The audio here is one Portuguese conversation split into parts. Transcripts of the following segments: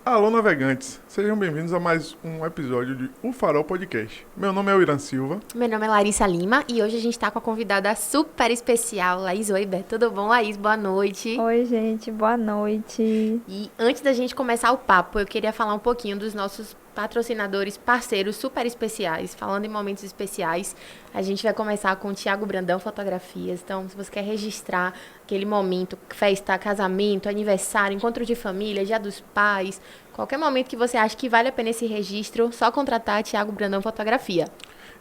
Alô, navegantes! Sejam bem-vindos a mais um episódio de O Farol Podcast. Meu nome é o Irã Silva. Meu nome é Larissa Lima e hoje a gente tá com a convidada super especial, Laís Weber. Tudo bom, Laís? Boa noite. Oi, gente, boa noite. E antes da gente começar o papo, eu queria falar um pouquinho dos nossos patrocinadores, parceiros super especiais. Falando em momentos especiais, a gente vai começar com o Thiago Brandão Fotografias. Então, se você quer registrar aquele momento, festa, casamento, aniversário, encontro de família, dia dos pais, qualquer momento que você acha que vale a pena esse registro, só contratar a Thiago Brandão Fotografia.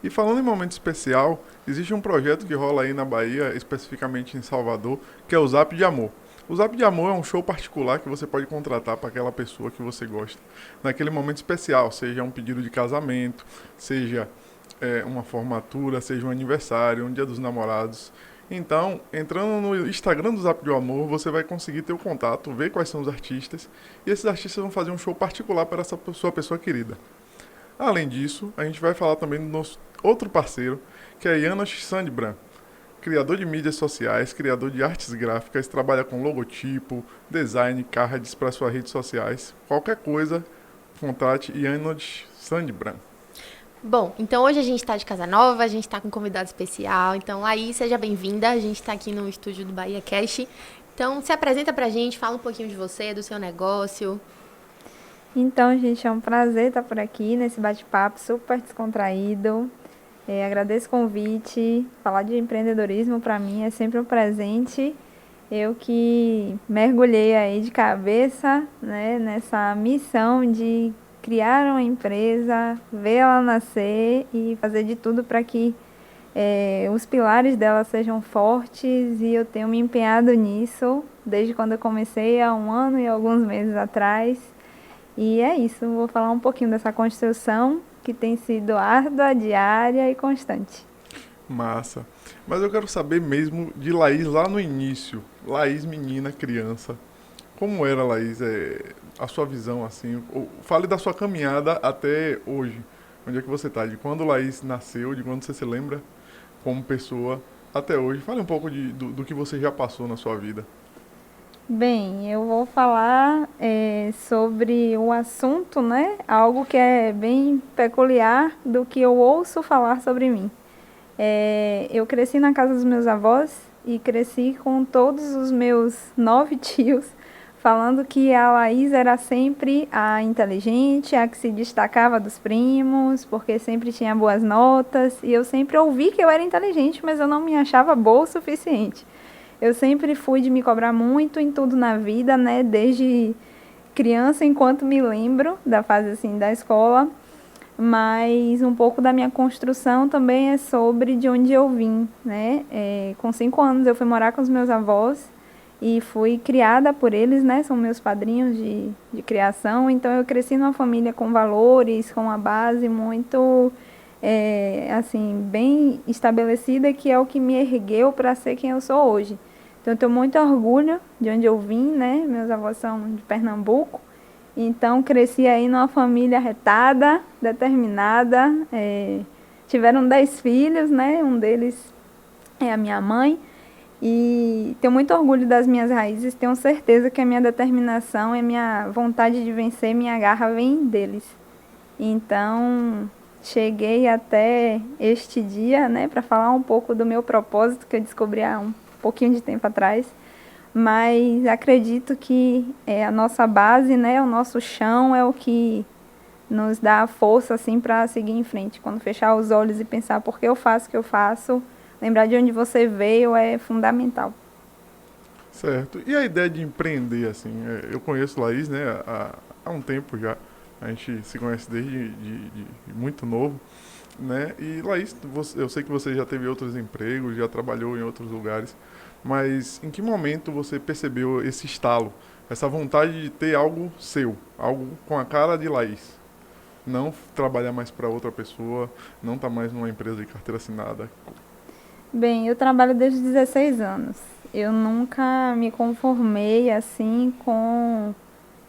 E falando em momento especial, existe um projeto que rola aí na Bahia, especificamente em Salvador, que é o Zap de Amor. O Zap de Amor é um show particular que você pode contratar para aquela pessoa que você gosta. Naquele momento especial, seja um pedido de casamento, seja uma formatura, seja um aniversário, um dia dos namorados. Então, entrando no Instagram do Zap de Amor, você vai conseguir ter o contato, ver quais são os artistas, e esses artistas vão fazer um show particular para essa sua pessoa querida. Além disso, a gente vai falar também do nosso outro parceiro, que é Janos Sandbrand, criador de mídias sociais, criador de artes gráficas, trabalha com logotipo, design, cards para suas redes sociais. Qualquer coisa, contrate Janos Sandbrand. Bom, então hoje a gente está de casa nova, a gente está com um convidado especial. Então, Laís, seja bem-vinda. A gente está aqui no estúdio do Bahia Cash. Então, se apresenta pra gente, fala um pouquinho de você, do seu negócio. Então, gente, é um prazer estar por aqui nesse bate-papo super descontraído. Agradeço o convite. Falar de empreendedorismo para mim é sempre um presente. Eu que mergulhei aí de cabeça, né, nessa missão de criar uma empresa, ver ela nascer e fazer de tudo para que os pilares dela sejam fortes, e eu tenho me empenhado nisso desde quando eu comecei há 1 ano e alguns meses atrás. E é isso, vou falar um pouquinho dessa construção que tem sido árdua, diária e constante. Massa. Mas eu quero saber mesmo de Laís lá no início. Laís, menina, criança. Como era, Laís, a sua visão, assim? Fale da sua caminhada até hoje. Onde é que você está? De quando Laís nasceu, de quando você se lembra como pessoa até hoje. Fale um pouco do que você já passou na sua vida. Bem, eu vou falar sobre o assunto, né? Algo que é bem peculiar do que eu ouço falar sobre mim. Eu cresci na casa dos meus avós e cresci com todos os meus 9 tios falando que a Laís era sempre a inteligente, a que se destacava dos primos, porque sempre tinha boas notas. E eu sempre ouvi que eu era inteligente, mas eu não me achava boa o suficiente. Eu sempre fui de me cobrar muito em tudo na vida, né? Desde criança, enquanto me lembro da fase assim da escola. Mas um pouco da minha construção também é sobre de onde eu vim, né? Com 5 anos eu fui morar com os meus avós e fui criada por eles, né? São meus padrinhos de criação. Então eu cresci numa família com valores, com uma base muito assim, bem estabelecida, que é o que me ergueu para ser quem eu sou hoje. Então eu tenho muito orgulho de onde eu vim, né? Meus avós são de Pernambuco. Então cresci aí numa família retada, determinada. Tiveram 10 filhos, né? Um deles é a minha mãe. E tenho muito orgulho das minhas raízes. Tenho certeza que a minha determinação e a minha vontade de vencer, minha garra vem deles. Então cheguei até este dia, né? Para falar um pouco do meu propósito, que eu descobri há um pouquinho de tempo atrás. Mas acredito que a nossa base, né, o nosso chão é o que nos dá força assim para seguir em frente. Quando fechar os olhos e pensar por que eu faço o que eu faço, lembrar de onde você veio é fundamental. Certo. E a ideia de empreender, assim? Eu conheço Laís, né, há um tempo já. A gente se conhece desde de muito novo, né? E Laís, eu sei que você já teve outros empregos, já trabalhou em outros lugares. Mas em que momento você percebeu esse estalo, essa vontade de ter algo seu, algo com a cara de Laís? Não trabalhar mais para outra pessoa, não estar mais numa empresa de carteira assinada. Bem, eu trabalho desde os 16 anos. Eu nunca me conformei assim com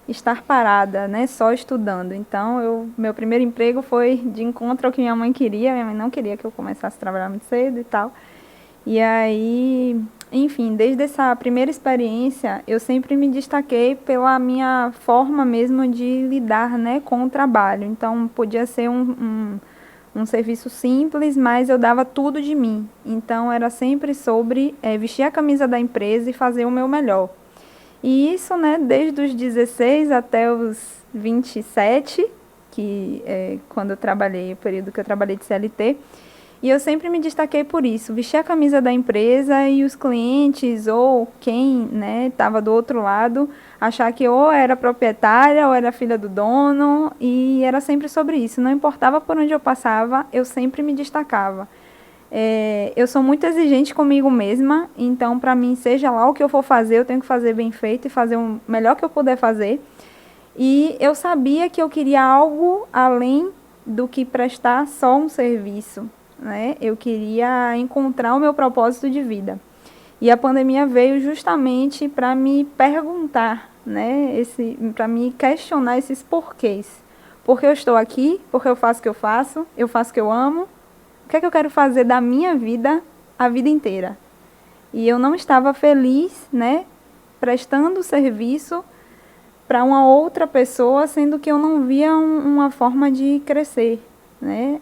estar parada, né, só estudando. Então, meu primeiro emprego foi de encontro ao que minha mãe queria. Minha mãe não queria que eu começasse a trabalhar muito cedo e tal. E aí, enfim, desde essa primeira experiência, eu sempre me destaquei pela minha forma mesmo de lidar, né, com o trabalho. Então, podia ser um serviço simples, mas eu dava tudo de mim. Então, era sempre sobre vestir a camisa da empresa e fazer o meu melhor. E isso, né, desde os 16 até os 27, que é quando eu trabalhei, o período que eu trabalhei de CLT. E eu sempre me destaquei por isso, vestir a camisa da empresa e os clientes ou quem, né, estava do outro lado, achar que ou era proprietária ou era filha do dono, e era sempre sobre isso. Não importava por onde eu passava, eu sempre me destacava. Eu sou muito exigente comigo mesma, então para mim, seja lá o que eu for fazer, eu tenho que fazer bem feito e fazer o melhor que eu puder fazer. E eu sabia que eu queria algo além do que prestar só um serviço, né? Eu queria encontrar o meu propósito de vida. E a pandemia veio justamente para me perguntar, né? Para me questionar esses porquês. Por que eu estou aqui? Por que eu faço o que eu faço o que eu amo. O que é que eu quero fazer da minha vida a vida inteira? E eu não estava feliz, né? Prestando serviço para uma outra pessoa, sendo que eu não via uma forma de crescer, né?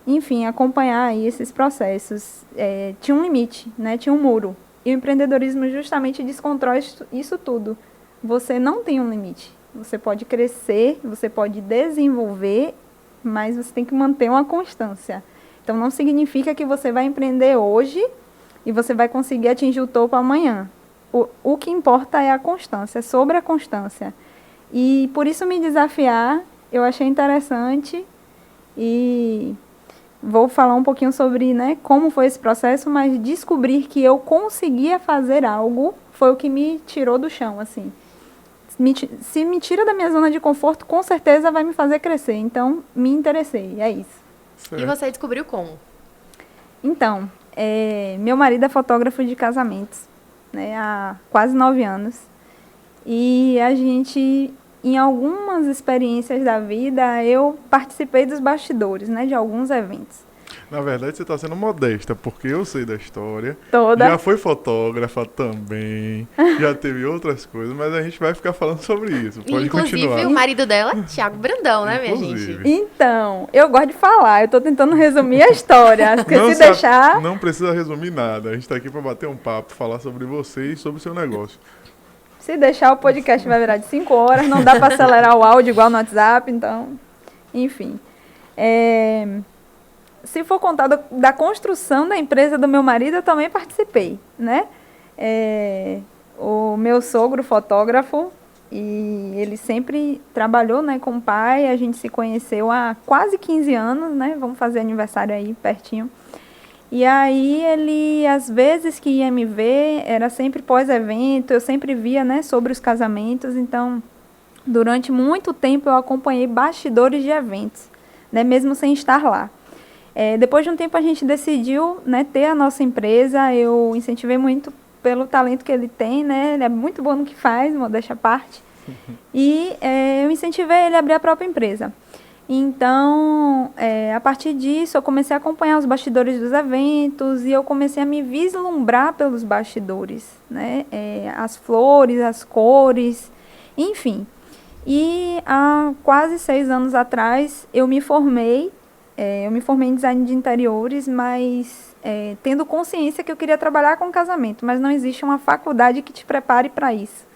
Enfim, acompanhar aí esses processos. Tinha um limite, né? Tinha um muro. E o empreendedorismo justamente desconstrói isso tudo. Você não tem um limite. Você pode crescer, você pode desenvolver, mas você tem que manter uma constância. Então, não significa que você vai empreender hoje e você vai conseguir atingir o topo amanhã. O que importa é a constância, é sobre a constância. E por isso me desafiar, eu achei interessante e vou falar um pouquinho sobre, né, como foi esse processo, mas descobrir que eu conseguia fazer algo foi o que me tirou do chão, assim. Se me tira da minha zona de conforto, com certeza vai me fazer crescer. Então, me interessei, é isso. E você descobriu como? Então, meu marido é fotógrafo de casamentos, né, há quase 9 anos. E a gente, em algumas experiências da vida, eu participei dos bastidores, né, de alguns eventos. Na verdade, você está sendo modesta, porque eu sei da história. Toda. Já foi fotógrafa também, já teve outras coisas, mas a gente vai ficar falando sobre isso. Pode Inclusive, continuar. o marido dela, Thiago Brandão, né, minha Inclusive. gente? Então, eu gosto de falar, eu estou tentando resumir a história, porque se deixar... Não precisa resumir nada, a gente está aqui para bater um papo, falar sobre você e sobre o seu negócio. Se deixar, o podcast vai virar de 5 horas, não dá para acelerar o áudio igual no WhatsApp, então, enfim. Se for contar da construção da empresa do meu marido, eu também participei, né? O meu sogro, fotógrafo, e ele sempre trabalhou, né, com o pai, a gente se conheceu há quase 15 anos, né? Vamos fazer aniversário aí pertinho. E aí ele, às vezes que ia me ver, era sempre pós-evento, eu sempre via, né, sobre os casamentos, então, durante muito tempo eu acompanhei bastidores de eventos, né, mesmo sem estar lá. Depois de um tempo a gente decidiu, né, ter a nossa empresa, eu incentivei muito pelo talento que ele tem, né, ele é muito bom no que faz, modéstia à parte, e eu incentivei ele a abrir a própria empresa. Então, a partir disso, eu comecei a acompanhar os bastidores dos eventos e eu comecei a me vislumbrar pelos bastidores, né, as flores, as cores, enfim. E há quase 6 anos atrás, eu me formei em design de interiores, mas tendo consciência que eu queria trabalhar com casamento, mas não existe uma faculdade que te prepare para isso,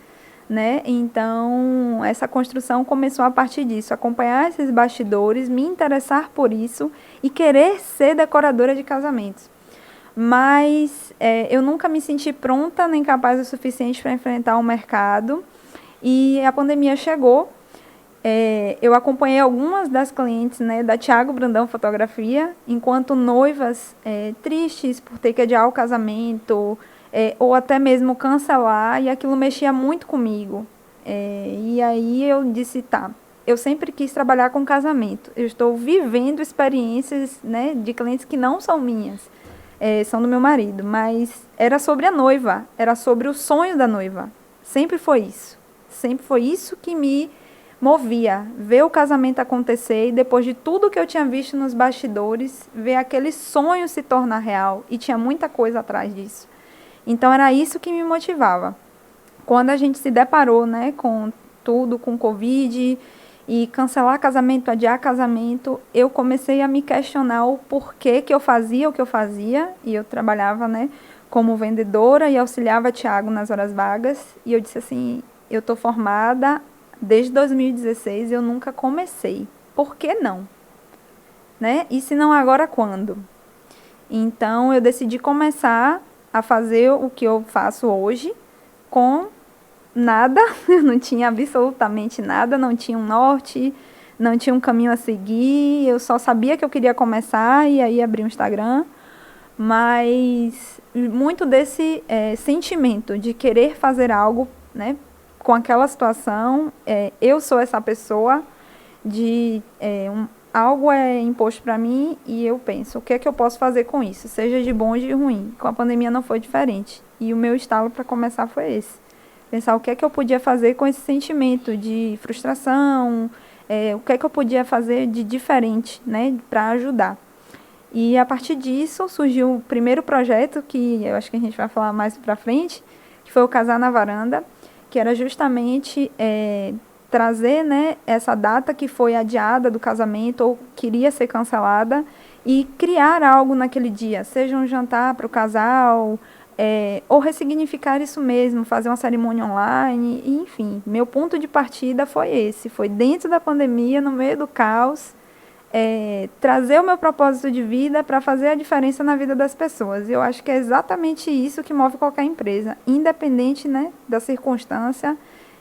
né? Então, essa construção começou a partir disso, acompanhar esses bastidores, me interessar por isso e querer ser decoradora de casamentos. Mas eu nunca me senti pronta nem capaz o suficiente para enfrentar o mercado e a pandemia chegou. Eu acompanhei algumas das clientes, né, da Thiago Brandão Fotografia, enquanto noivas tristes por ter que adiar o casamento, ou até mesmo cancelar, e aquilo mexia muito comigo. E aí eu disse, tá, eu sempre quis trabalhar com casamento, eu estou vivendo experiências, né, de clientes que não são minhas, são do meu marido, mas era sobre a noiva, era sobre o sonho da noiva, sempre foi isso que me movia. Ver o casamento acontecer e depois de tudo que eu tinha visto nos bastidores, ver aquele sonho se tornar real. E tinha muita coisa atrás disso. Então era isso que me motivava. Quando a gente se deparou, né, com tudo, com Covid e cancelar casamento, adiar casamento, eu comecei a me questionar o porquê que eu fazia o que eu fazia. E eu trabalhava, né, como vendedora e auxiliava Thiago nas horas vagas. E eu disse assim, eu estou formada desde 2016 e eu nunca comecei. Por que não? Né? E se não agora, quando? Então eu decidi começar a fazer o que eu faço hoje com nada, eu não tinha absolutamente nada, não tinha um norte, não tinha um caminho a seguir, eu só sabia que eu queria começar e aí abri um Instagram, mas muito desse sentimento de querer fazer algo, né, com aquela situação, eu sou essa pessoa de algo é imposto para mim e eu penso, o que é que eu posso fazer com isso, seja de bom ou de ruim. Com a pandemia não foi diferente e o meu estalo para começar foi esse. Pensar o que é que eu podia fazer com esse sentimento de frustração, o que é que eu podia fazer de diferente, né, para ajudar. E a partir disso surgiu o primeiro projeto, que eu acho que a gente vai falar mais para frente, que foi o Casar na Varanda, que era justamente trazer, né, essa data que foi adiada do casamento ou queria ser cancelada e criar algo naquele dia, seja um jantar para o casal, ou ressignificar isso mesmo, fazer uma cerimônia online, e, enfim, meu ponto de partida foi esse, foi dentro da pandemia, no meio do caos, trazer o meu propósito de vida para fazer a diferença na vida das pessoas. Eu acho que é exatamente isso que move qualquer empresa, independente, né, da circunstância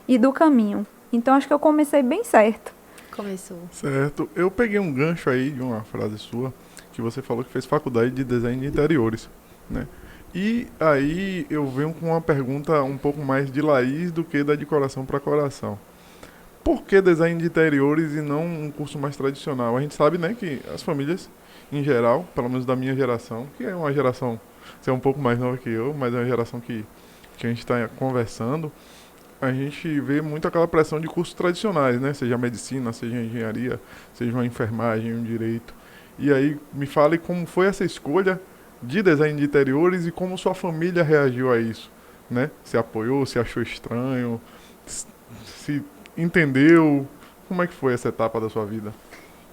e do caminho. Então, acho que eu comecei bem certo. Começou. Certo. Eu peguei um gancho aí de uma frase sua, que você falou que fez faculdade de design de interiores, né? E aí eu venho com uma pergunta um pouco mais de Laís do que da de coração para coração. Por que design de interiores e não um curso mais tradicional? A gente sabe, né, que as famílias, em geral, pelo menos da minha geração, que é uma geração, você é um pouco mais nova que eu, mas é uma geração que a gente está conversando, a gente vê muito aquela pressão de cursos tradicionais, né? Seja medicina, seja engenharia, seja uma enfermagem, um direito. E aí, me fale como foi essa escolha de design de interiores e como sua família reagiu a isso, né? Se apoiou, se achou estranho, se entendeu, como é que foi essa etapa da sua vida?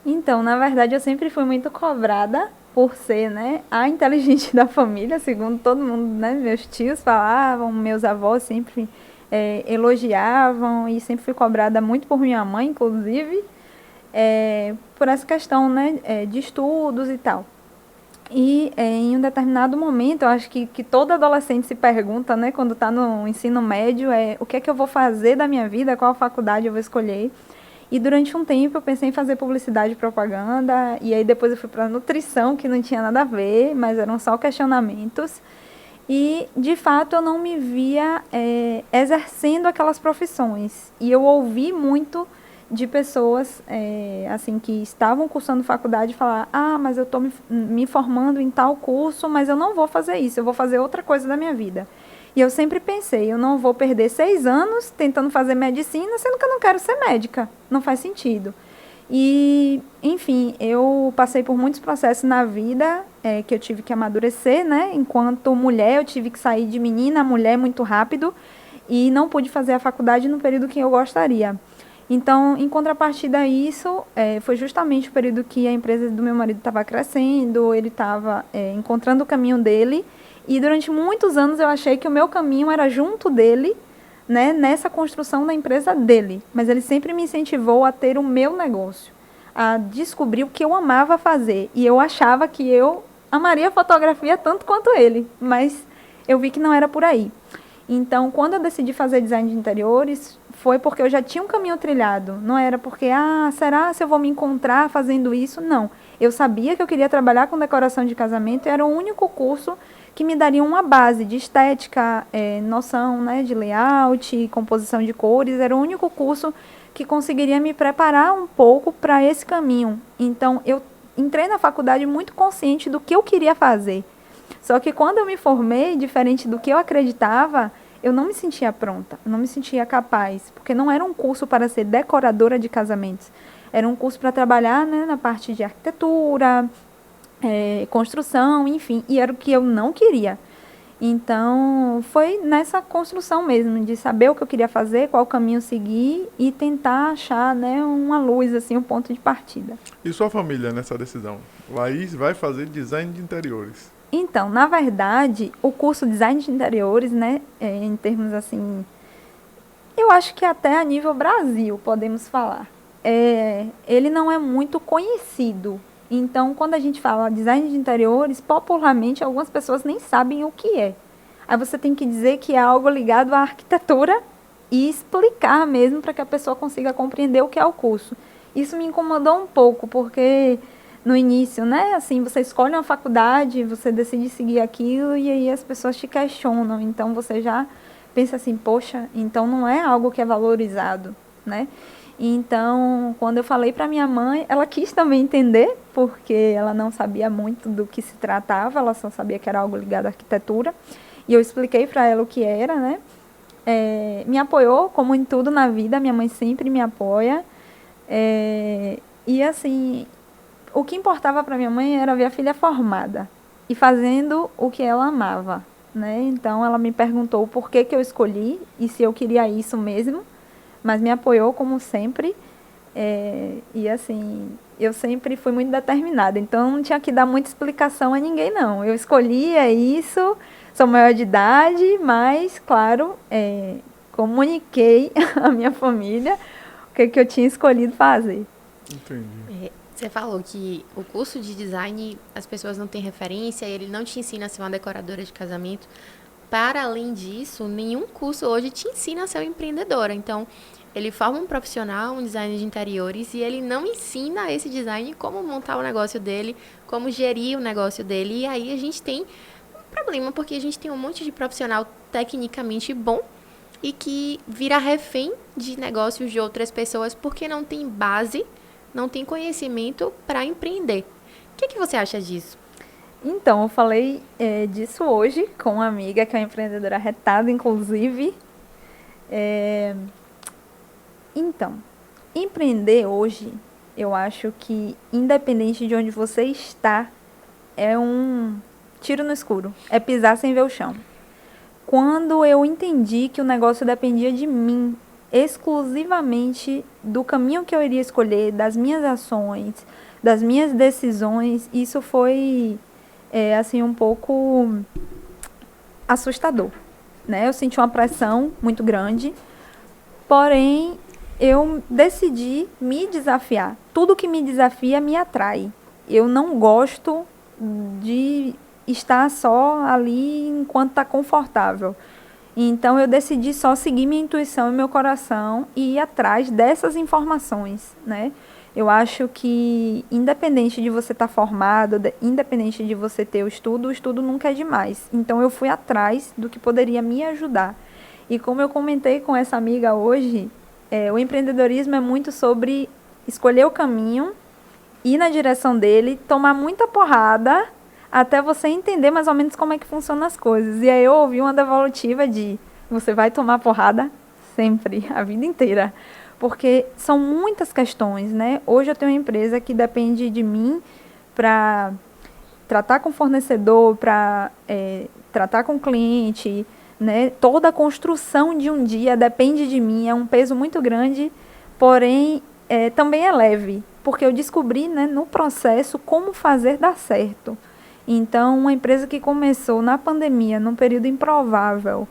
Então, na verdade, eu sempre fui muito cobrada por ser, né, a inteligente da família, segundo todo mundo, né, meus tios falavam, meus avós sempre elogiavam e sempre fui cobrada muito por minha mãe, inclusive, por essa questão, né, de estudos e tal. E em um determinado momento, eu acho que todo adolescente se pergunta, né, quando está no ensino médio, o que é que eu vou fazer da minha vida, qual faculdade eu vou escolher. E durante um tempo eu pensei em fazer publicidade e propaganda, e aí depois eu fui para nutrição, que não tinha nada a ver, mas eram só questionamentos. E, de fato, eu não me via exercendo aquelas profissões. E eu ouvi muito de pessoas assim que estavam cursando faculdade falar, mas eu estou me formando em tal curso, mas eu não vou fazer isso, eu vou fazer outra coisa da minha vida. E eu sempre pensei, eu não vou perder 6 anos tentando fazer medicina, sendo que eu não quero ser médica, não faz sentido. E, enfim, eu passei por muitos processos na vida que eu tive que amadurecer, né? Enquanto mulher, eu tive que sair de menina a mulher muito rápido e não pude fazer a faculdade no período que eu gostaria. Então, em contrapartida a isso, foi justamente o período que a empresa do meu marido estava crescendo, ele estava encontrando o caminho dele, e durante muitos anos eu achei que o meu caminho era junto dele, né, nessa construção da empresa dele. Mas ele sempre me incentivou a ter o meu negócio, a descobrir o que eu amava fazer. E eu achava que eu amaria fotografia tanto quanto ele, mas eu vi que não era por aí. Então, quando eu decidi fazer design de interiores, foi porque eu já tinha um caminho trilhado. Não era porque, será se eu vou me encontrar fazendo isso? Não. Eu sabia que eu queria trabalhar com decoração de casamento e era o único curso que me daria uma base de estética, noção, né, de layout, composição de cores. Era o único curso que conseguiria me preparar um pouco para esse caminho. Então, eu entrei na faculdade muito consciente do que eu queria fazer. Só que quando eu me formei, diferente do que eu acreditava, eu não me sentia pronta, eu não me sentia capaz, porque não era um curso para ser decoradora de casamentos, era um curso para trabalhar, né, na parte de arquitetura, construção, enfim, e era o que eu não queria. Então, foi nessa construção mesmo, de saber o que eu queria fazer, qual caminho seguir e tentar achar, né, uma luz, assim, um ponto de partida. E sua família nessa decisão? Laís vai fazer design de interiores. Então, na verdade, o curso Design de Interiores, né, em termos assim, eu acho que até a nível Brasil, podemos falar, ele não é muito conhecido. Então, quando a gente fala design de interiores, popularmente, algumas pessoas nem sabem o que é. Aí você tem que dizer que é algo ligado à arquitetura e explicar mesmo para que a pessoa consiga compreender o que é o curso. Isso me incomodou um pouco, porque no início, né, assim, você escolhe uma faculdade, você decide seguir aquilo e aí as pessoas te questionam. Então, você já pensa assim, poxa, então não é algo que é valorizado, né? Então, quando eu falei para minha mãe, ela quis também entender, porque ela não sabia muito do que se tratava, ela só sabia que era algo ligado à arquitetura. E eu expliquei para ela o que era, né? Me apoiou, como em tudo na vida, minha mãe sempre me apoia. E assim, o que importava para minha mãe era ver a filha formada e fazendo o que ela amava, né? Então, ela me perguntou por que eu escolhi e se eu queria isso mesmo. Mas me apoiou como sempre, e assim, eu sempre fui muito determinada, então não tinha que dar muita explicação a ninguém, não. Eu escolhi, é isso, sou maior de idade, mas, claro, comuniquei à minha família o que eu tinha escolhido fazer. Entendi. Você falou que o curso de design, as pessoas não têm referência, ele não te ensina a ser uma decoradora de casamento. Para além disso, nenhum curso hoje te ensina a ser uma empreendedora. Então, ele forma um profissional, um designer de interiores, e ele não ensina a esse design como montar o negócio dele, como gerir o negócio dele. E aí a gente tem um problema, porque a gente tem um monte de profissional tecnicamente bom e que vira refém de negócios de outras pessoas porque não tem base, não tem conhecimento para empreender. O que você acha disso? Então, eu falei disso hoje com uma amiga que é uma empreendedora retada, inclusive. Então, empreender hoje, eu acho que, independente de onde você está, é um tiro no escuro, é pisar sem ver o chão. Quando eu entendi que o negócio dependia de mim, exclusivamente do caminho que eu iria escolher, das minhas ações, das minhas decisões, isso foi assim, um pouco assustador, né? Eu senti uma pressão muito grande, porém, eu decidi me desafiar. Tudo que me desafia me atrai. Eu não gosto de estar só ali enquanto está confortável. Então, eu decidi só seguir minha intuição e meu coração e ir atrás dessas informações, né? Eu acho que, independente de você estar formado, independente de você ter o estudo nunca é demais. Então, eu fui atrás do que poderia me ajudar. E como eu comentei com essa amiga hoje, o empreendedorismo é muito sobre escolher o caminho, ir na direção dele, tomar muita porrada, até você entender mais ou menos como é que funcionam as coisas. E aí eu ouvi uma devolutiva de, você vai tomar porrada sempre, a vida inteira. Porque são muitas questões, né? Hoje eu tenho uma empresa que depende de mim para tratar com fornecedor, para tratar com cliente, né? Toda a construção de um dia depende de mim, é um peso muito grande, porém também é leve, porque eu descobri, né, no processo como fazer dar certo. Então, uma empresa que começou na pandemia, num período improvável,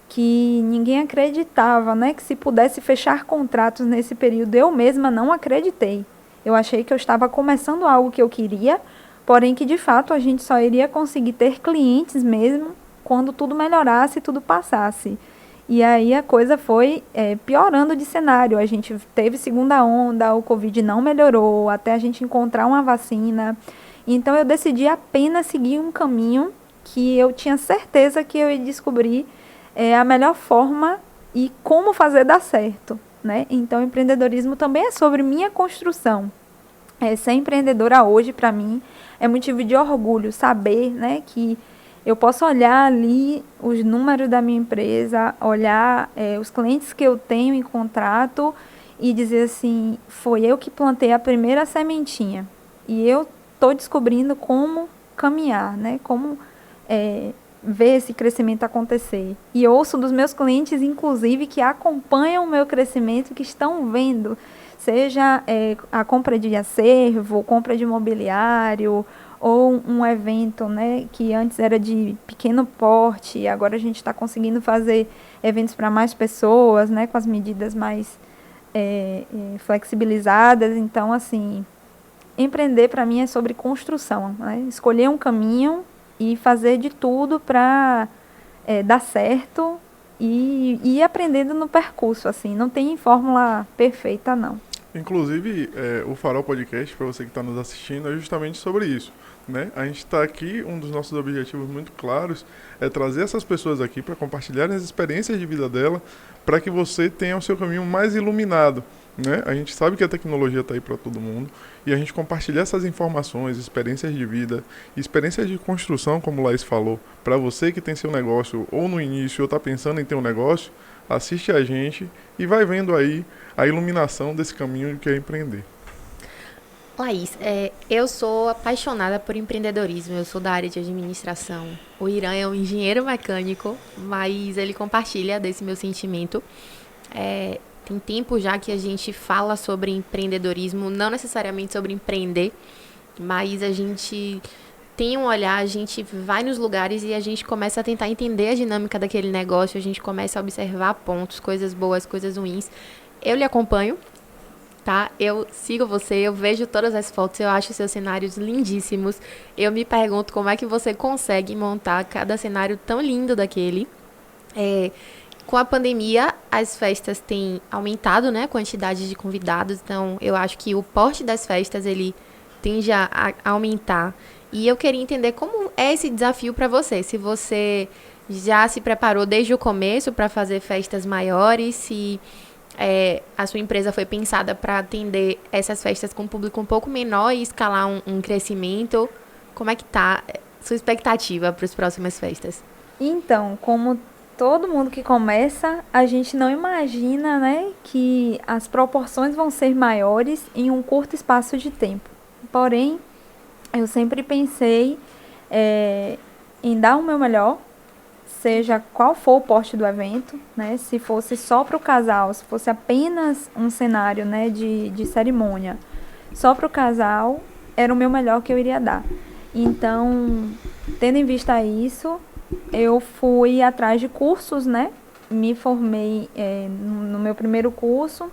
que ninguém acreditava, né, que se pudesse fechar contratos nesse período, eu mesma não acreditei. Eu achei que eu estava começando algo que eu queria, porém que de fato a gente só iria conseguir ter clientes mesmo quando tudo melhorasse, tudo passasse. E aí a coisa foi piorando de cenário. A gente teve segunda onda, o Covid não melhorou, até a gente encontrar uma vacina. Então eu decidi apenas seguir um caminho que eu tinha certeza que eu ia descobrir a melhor forma e como fazer dar certo, né? Então o empreendedorismo também é sobre minha construção. Ser empreendedora hoje, para mim, é motivo de orgulho saber, né, que Eu posso olhar ali os números da minha empresa, olhar os clientes que eu tenho em contrato e dizer assim, foi eu que plantei a primeira sementinha. E eu estou descobrindo como caminhar, né? Como ver esse crescimento acontecer. E ouço dos meus clientes, inclusive, que acompanham o meu crescimento, que estão vendo, seja a compra de acervo, compra de mobiliário, ou um evento, né, que antes era de pequeno porte, agora a gente está conseguindo fazer eventos para mais pessoas, né, com as medidas mais flexibilizadas. Então, assim, empreender para mim é sobre construção, né? Escolher um caminho e fazer de tudo para dar certo e ir aprendendo no percurso, assim. Não tem fórmula perfeita, não. Inclusive, o Farol Podcast, para você que está nos assistindo, é justamente sobre isso, né? A gente está aqui, um dos nossos objetivos muito claros é trazer essas pessoas aqui para compartilharem as experiências de vida dela, para que você tenha o seu caminho mais iluminado, né? A gente sabe que a tecnologia está aí para todo mundo e a gente compartilhar essas informações, experiências de vida, experiências de construção, como o Laís falou, para você que tem seu negócio ou no início ou está pensando em ter um negócio, assiste a gente e vai vendo aí a iluminação desse caminho que é empreender. Laís, eu sou apaixonada por empreendedorismo, eu sou da área de administração. O Irã é um engenheiro mecânico, mas ele compartilha desse meu sentimento. Tem tempo já que a gente fala sobre empreendedorismo, não necessariamente sobre empreender, mas a gente tem um olhar, a gente vai nos lugares e a gente começa a tentar entender a dinâmica daquele negócio, a gente começa a observar pontos, coisas boas, coisas ruins. Eu lhe acompanho, tá? Eu sigo você, eu vejo todas as fotos, eu acho seus cenários lindíssimos. Eu me pergunto como é que você consegue montar cada cenário tão lindo daquele. Com a pandemia, as festas têm aumentado, né, a quantidade de convidados, então eu acho que o porte das festas, ele tende a aumentar. E eu queria entender como é esse desafio para você, se você já se preparou desde o começo para fazer festas maiores, se a sua empresa foi pensada para atender essas festas com um público um pouco menor e escalar um crescimento. Como é que tá sua expectativa para as próximas festas? Então, como todo mundo que começa, a gente não imagina, né, que as proporções vão ser maiores em um curto espaço de tempo. Porém, eu sempre pensei em dar o meu melhor, seja qual for o porte do evento, né? Se fosse só para o casal, se fosse apenas um cenário, né, de cerimônia, só para o casal, era o meu melhor que eu iria dar. Então, tendo em vista isso, eu fui atrás de cursos, né? Me formei no meu primeiro curso,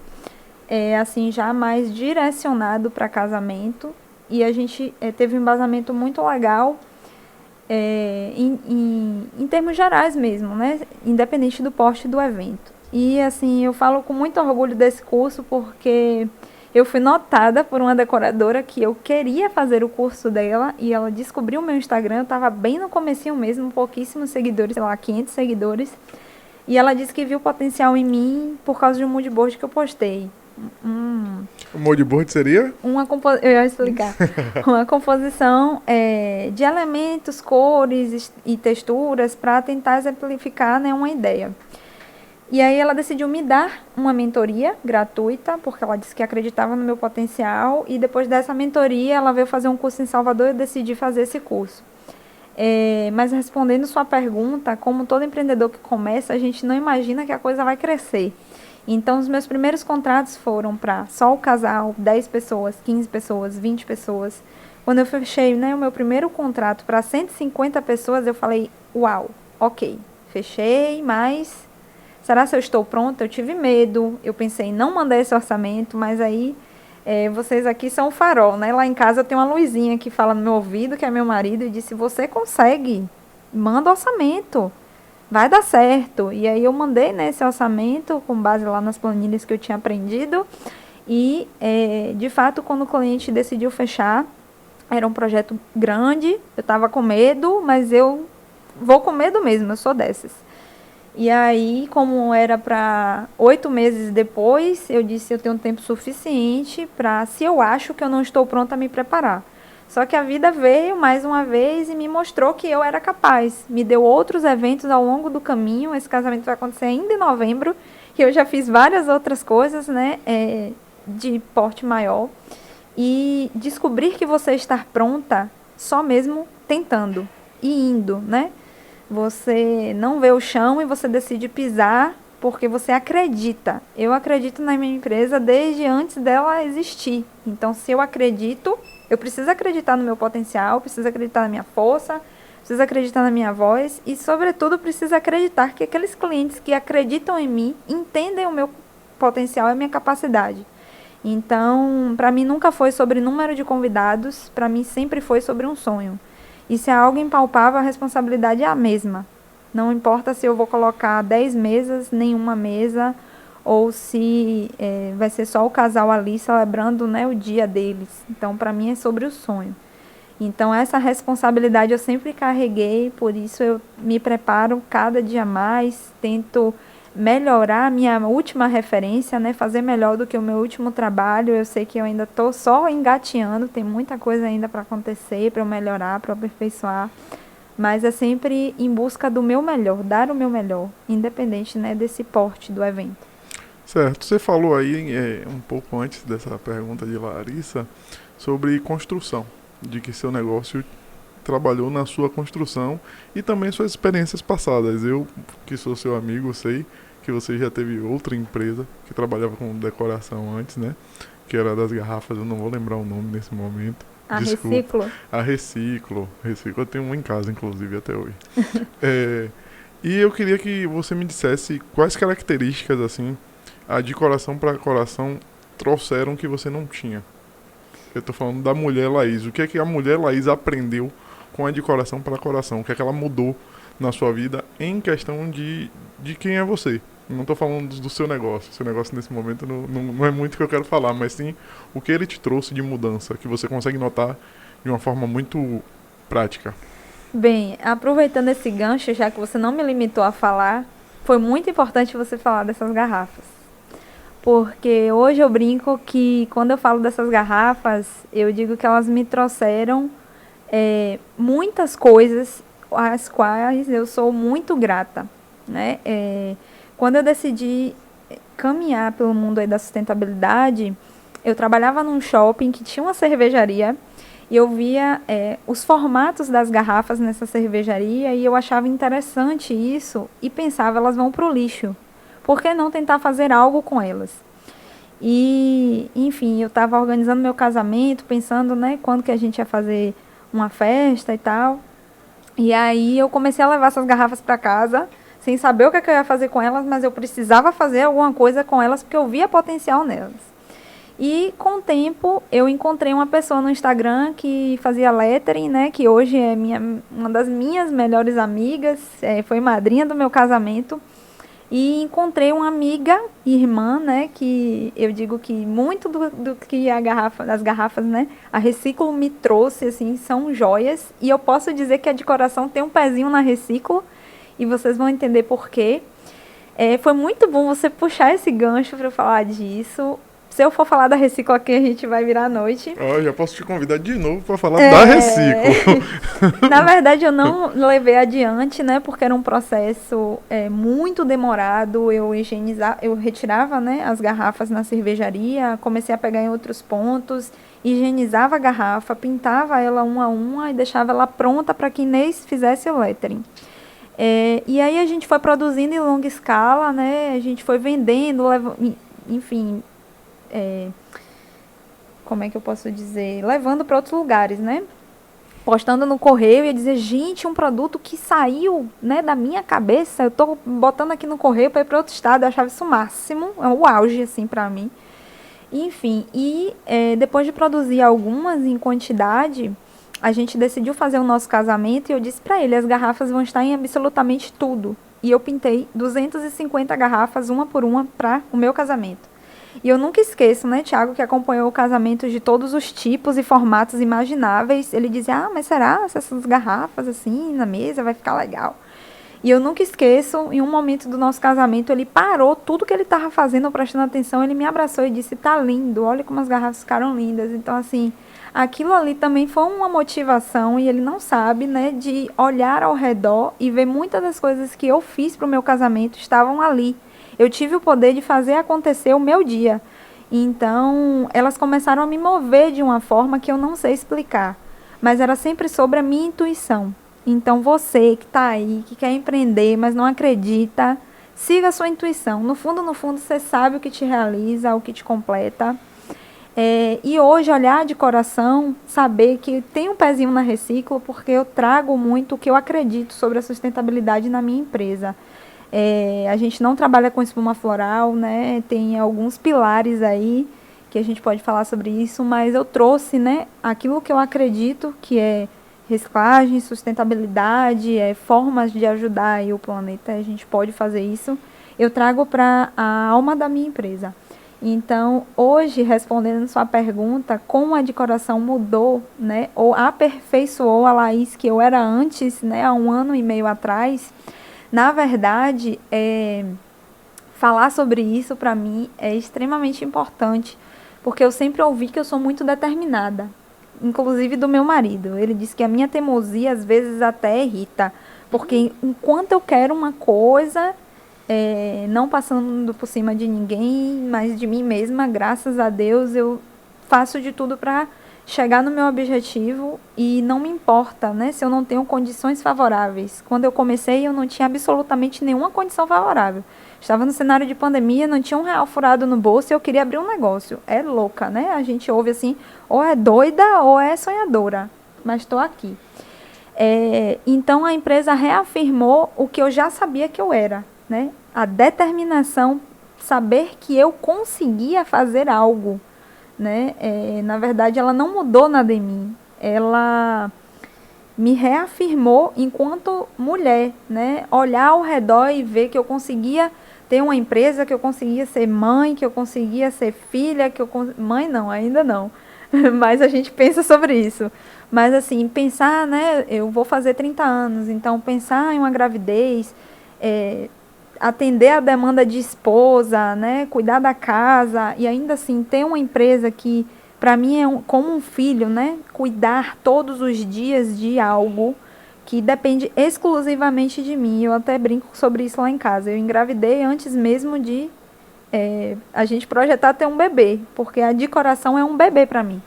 assim, já mais direcionado para casamento, e a gente teve um embasamento muito legal em termos gerais mesmo, né? Independente do porte do evento. E assim, eu falo com muito orgulho desse curso porque eu fui notada por uma decoradora que eu queria fazer o curso dela e ela descobriu o meu Instagram, eu estava bem no comecinho mesmo, pouquíssimos seguidores, sei lá, 500 seguidores. E ela disse que viu potencial em mim por causa de um mood board que eu postei. O mood board seria? Eu ia explicar. Uma composição de elementos, cores e texturas para tentar exemplificar, né, uma ideia. E aí ela decidiu me dar uma mentoria gratuita, porque ela disse que acreditava no meu potencial. E depois dessa mentoria, ela veio fazer um curso em Salvador e eu decidi fazer esse curso. Mas respondendo sua pergunta, como todo empreendedor que começa, a gente não imagina que a coisa vai crescer. Então, os meus primeiros contratos foram para só o casal, 10 pessoas, 15 pessoas, 20 pessoas. Quando eu fechei, né, o meu primeiro contrato para 150 pessoas, eu falei, uau, ok, fechei, mas será que eu estou pronta? Eu tive medo, eu pensei em não mandar esse orçamento, mas aí vocês aqui são o farol, né? Lá em casa eu tenho uma luzinha que fala no meu ouvido, que é meu marido, e disse, você consegue, manda orçamento. Vai dar certo. E aí eu mandei, né, esse orçamento com base lá nas planilhas que eu tinha aprendido. E, de fato, quando o cliente decidiu fechar, era um projeto grande. Eu estava com medo, mas eu vou com medo mesmo, eu sou dessas. E aí, como era para 8 meses depois, eu disse, eu tenho tempo suficiente para, se eu acho que eu não estou pronta, me preparar. Só que a vida veio mais uma vez e me mostrou que eu era capaz. Me deu outros eventos ao longo do caminho. Esse casamento vai acontecer ainda em novembro. E eu já fiz várias outras coisas, né, de porte maior. E descobrir que você está pronta só mesmo tentando e indo, né? Você não vê o chão e você decide pisar porque você acredita. Eu acredito na minha empresa desde antes dela existir. Então, se eu acredito, eu preciso acreditar no meu potencial, preciso acreditar na minha força, preciso acreditar na minha voz e, sobretudo, preciso acreditar que aqueles clientes que acreditam em mim entendem o meu potencial e a minha capacidade. Então, para mim nunca foi sobre número de convidados, para mim sempre foi sobre um sonho. E se é algo impalpável, a responsabilidade é a mesma. Não importa se eu vou colocar 10 mesas, nenhuma mesa, ou se vai ser só o casal ali celebrando, né, o dia deles. Então, para mim é sobre o sonho. Então, essa responsabilidade eu sempre carreguei, por isso eu me preparo cada dia mais, tento melhorar a minha última referência, né, fazer melhor do que o meu último trabalho. Eu sei que eu ainda estou só engateando, tem muita coisa ainda para acontecer, para eu melhorar, para eu aperfeiçoar, mas é sempre em busca do meu melhor, dar o meu melhor, independente, né, desse porte do evento. Certo, você falou aí um pouco antes dessa pergunta de Larissa sobre construção, de que seu negócio trabalhou na sua construção e também suas experiências passadas. Eu, que sou seu amigo, sei que você já teve outra empresa que trabalhava com decoração antes, né? Que era das garrafas, eu não vou lembrar o nome nesse momento. A Desculpa. Reciclo. A Reciclo. Reciclo, eu tenho uma em casa, inclusive, até hoje. E eu queria que você me dissesse quais características, assim, a de coração para coração trouxeram que você não tinha. Eu tô falando da mulher Laís. O que é que a mulher Laís aprendeu com a de coração para coração? O que é que ela mudou na sua vida em questão de quem é você? Não tô falando do seu negócio. Seu negócio nesse momento não é muito o que eu quero falar, mas sim o que ele te trouxe de mudança, que você consegue notar de uma forma muito prática. Bem, aproveitando esse gancho, já que você não me limitou a falar, foi muito importante você falar dessas garrafas. Porque hoje eu brinco que quando eu falo dessas garrafas, eu digo que elas me trouxeram muitas coisas às quais eu sou muito grata, né? Quando eu decidi caminhar pelo mundo aí da sustentabilidade, eu trabalhava num shopping que tinha uma cervejaria e eu via os formatos das garrafas nessa cervejaria e eu achava interessante isso e pensava, elas vão para o lixo. Por que não tentar fazer algo com elas? E, enfim, eu estava organizando meu casamento, pensando, né, quando que a gente ia fazer uma festa e tal. E aí eu comecei a levar essas garrafas para casa, sem saber o que eu ia fazer com elas, mas eu precisava fazer alguma coisa com elas porque eu via potencial nelas. E com o tempo eu encontrei uma pessoa no Instagram que fazia lettering, né, que hoje é uma das minhas melhores amigas, foi madrinha do meu casamento. E encontrei uma amiga, irmã, né, que eu digo que muito do que as garrafas, né, a Reciclo me trouxe, assim, são joias. E eu posso dizer que a de coração tem um pezinho na Reciclo, e vocês vão entender por quê. Foi muito bom você puxar esse gancho para eu falar disso. Se eu for falar da Reciclo aqui, a gente vai virar a noite. Já posso te convidar de novo para falar da Reciclo. Na verdade, eu não levei adiante, né? Porque era um processo muito demorado. Eu retirava, né, as garrafas na cervejaria, comecei a pegar em outros pontos, higienizava a garrafa, pintava ela uma a uma e deixava ela pronta para que Inês fizesse o lettering. E aí a gente foi produzindo em longa escala, né? A gente foi vendendo, enfim... como é que eu posso dizer, levando para outros lugares, né? Postando no correio e dizer, gente, um produto que saiu, né, da minha cabeça, eu tô botando aqui no correio para ir para outro estado, eu achava isso o máximo, é o auge, assim, para mim. Enfim, depois de produzir algumas em quantidade, a gente decidiu fazer o nosso casamento e eu disse para ele, as garrafas vão estar em absolutamente tudo. E eu pintei 250 garrafas, uma por uma, para o meu casamento. E eu nunca esqueço, né, Thiago, que acompanhou o casamento de todos os tipos e formatos imagináveis. Ele dizia, mas será se essas garrafas assim na mesa vai ficar legal? E eu nunca esqueço, em um momento do nosso casamento, ele parou tudo que ele estava fazendo, prestando atenção, ele me abraçou e disse, tá lindo, olha como as garrafas ficaram lindas. Então, assim, aquilo ali também foi uma motivação, e ele não sabe, né, de olhar ao redor e ver muitas das coisas que eu fiz para o meu casamento estavam ali. Eu tive o poder de fazer acontecer o meu dia. Então, elas começaram a me mover de uma forma que eu não sei explicar, mas era sempre sobre a minha intuição. Então, você que está aí, que quer empreender, mas não acredita, siga a sua intuição. No fundo, você sabe o que te realiza, o que te completa. E hoje, olhar de coração, saber que tem um pezinho na Reciclo, porque eu trago muito o que eu acredito sobre a sustentabilidade na minha empresa. A gente não trabalha com espuma floral, né? Tem alguns pilares aí que a gente pode falar sobre isso, mas eu trouxe, né, aquilo que eu acredito que é reciclagem, sustentabilidade, formas de ajudar aí o planeta, a gente pode fazer isso. Eu trago para a alma da minha empresa. Então, hoje, respondendo a sua pergunta, como a decoração mudou, né, ou aperfeiçoou a Laís que eu era antes, né, há 1 ano e meio atrás, na verdade, falar sobre isso para mim é extremamente importante, porque eu sempre ouvi que eu sou muito determinada, inclusive do meu marido. Ele disse que a minha teimosia às vezes até irrita, porque enquanto eu quero uma coisa, não passando por cima de ninguém, mas de mim mesma, graças a Deus, eu faço de tudo para chegar no meu objetivo, e não me importa, né, se eu não tenho condições favoráveis. Quando eu comecei, eu não tinha absolutamente nenhuma condição favorável. Estava no cenário de pandemia, não tinha R$1 furado no bolso e eu queria abrir um negócio. É louca, né? A gente ouve assim, ou é doida ou é sonhadora, mas estou aqui. Então, a empresa reafirmou o que eu já sabia que eu era, né? A determinação, saber que eu conseguia fazer algo, né? Na verdade, ela não mudou nada em mim. Ela me reafirmou enquanto mulher, né? Olhar ao redor e ver que eu conseguia ter uma empresa, que eu conseguia ser mãe, que eu conseguia ser filha, mãe não, ainda não. Mas a gente pensa sobre isso. Mas assim, pensar, né? Eu vou fazer 30 anos, então pensar em uma gravidez, atender a demanda de esposa, né? Cuidar da casa e ainda assim ter uma empresa que para mim é como um filho, né? Cuidar todos os dias de algo que depende exclusivamente de mim. Eu até brinco sobre isso lá em casa. Eu engravidei antes mesmo de a gente projetar ter um bebê, porque a decoração é um bebê para mim.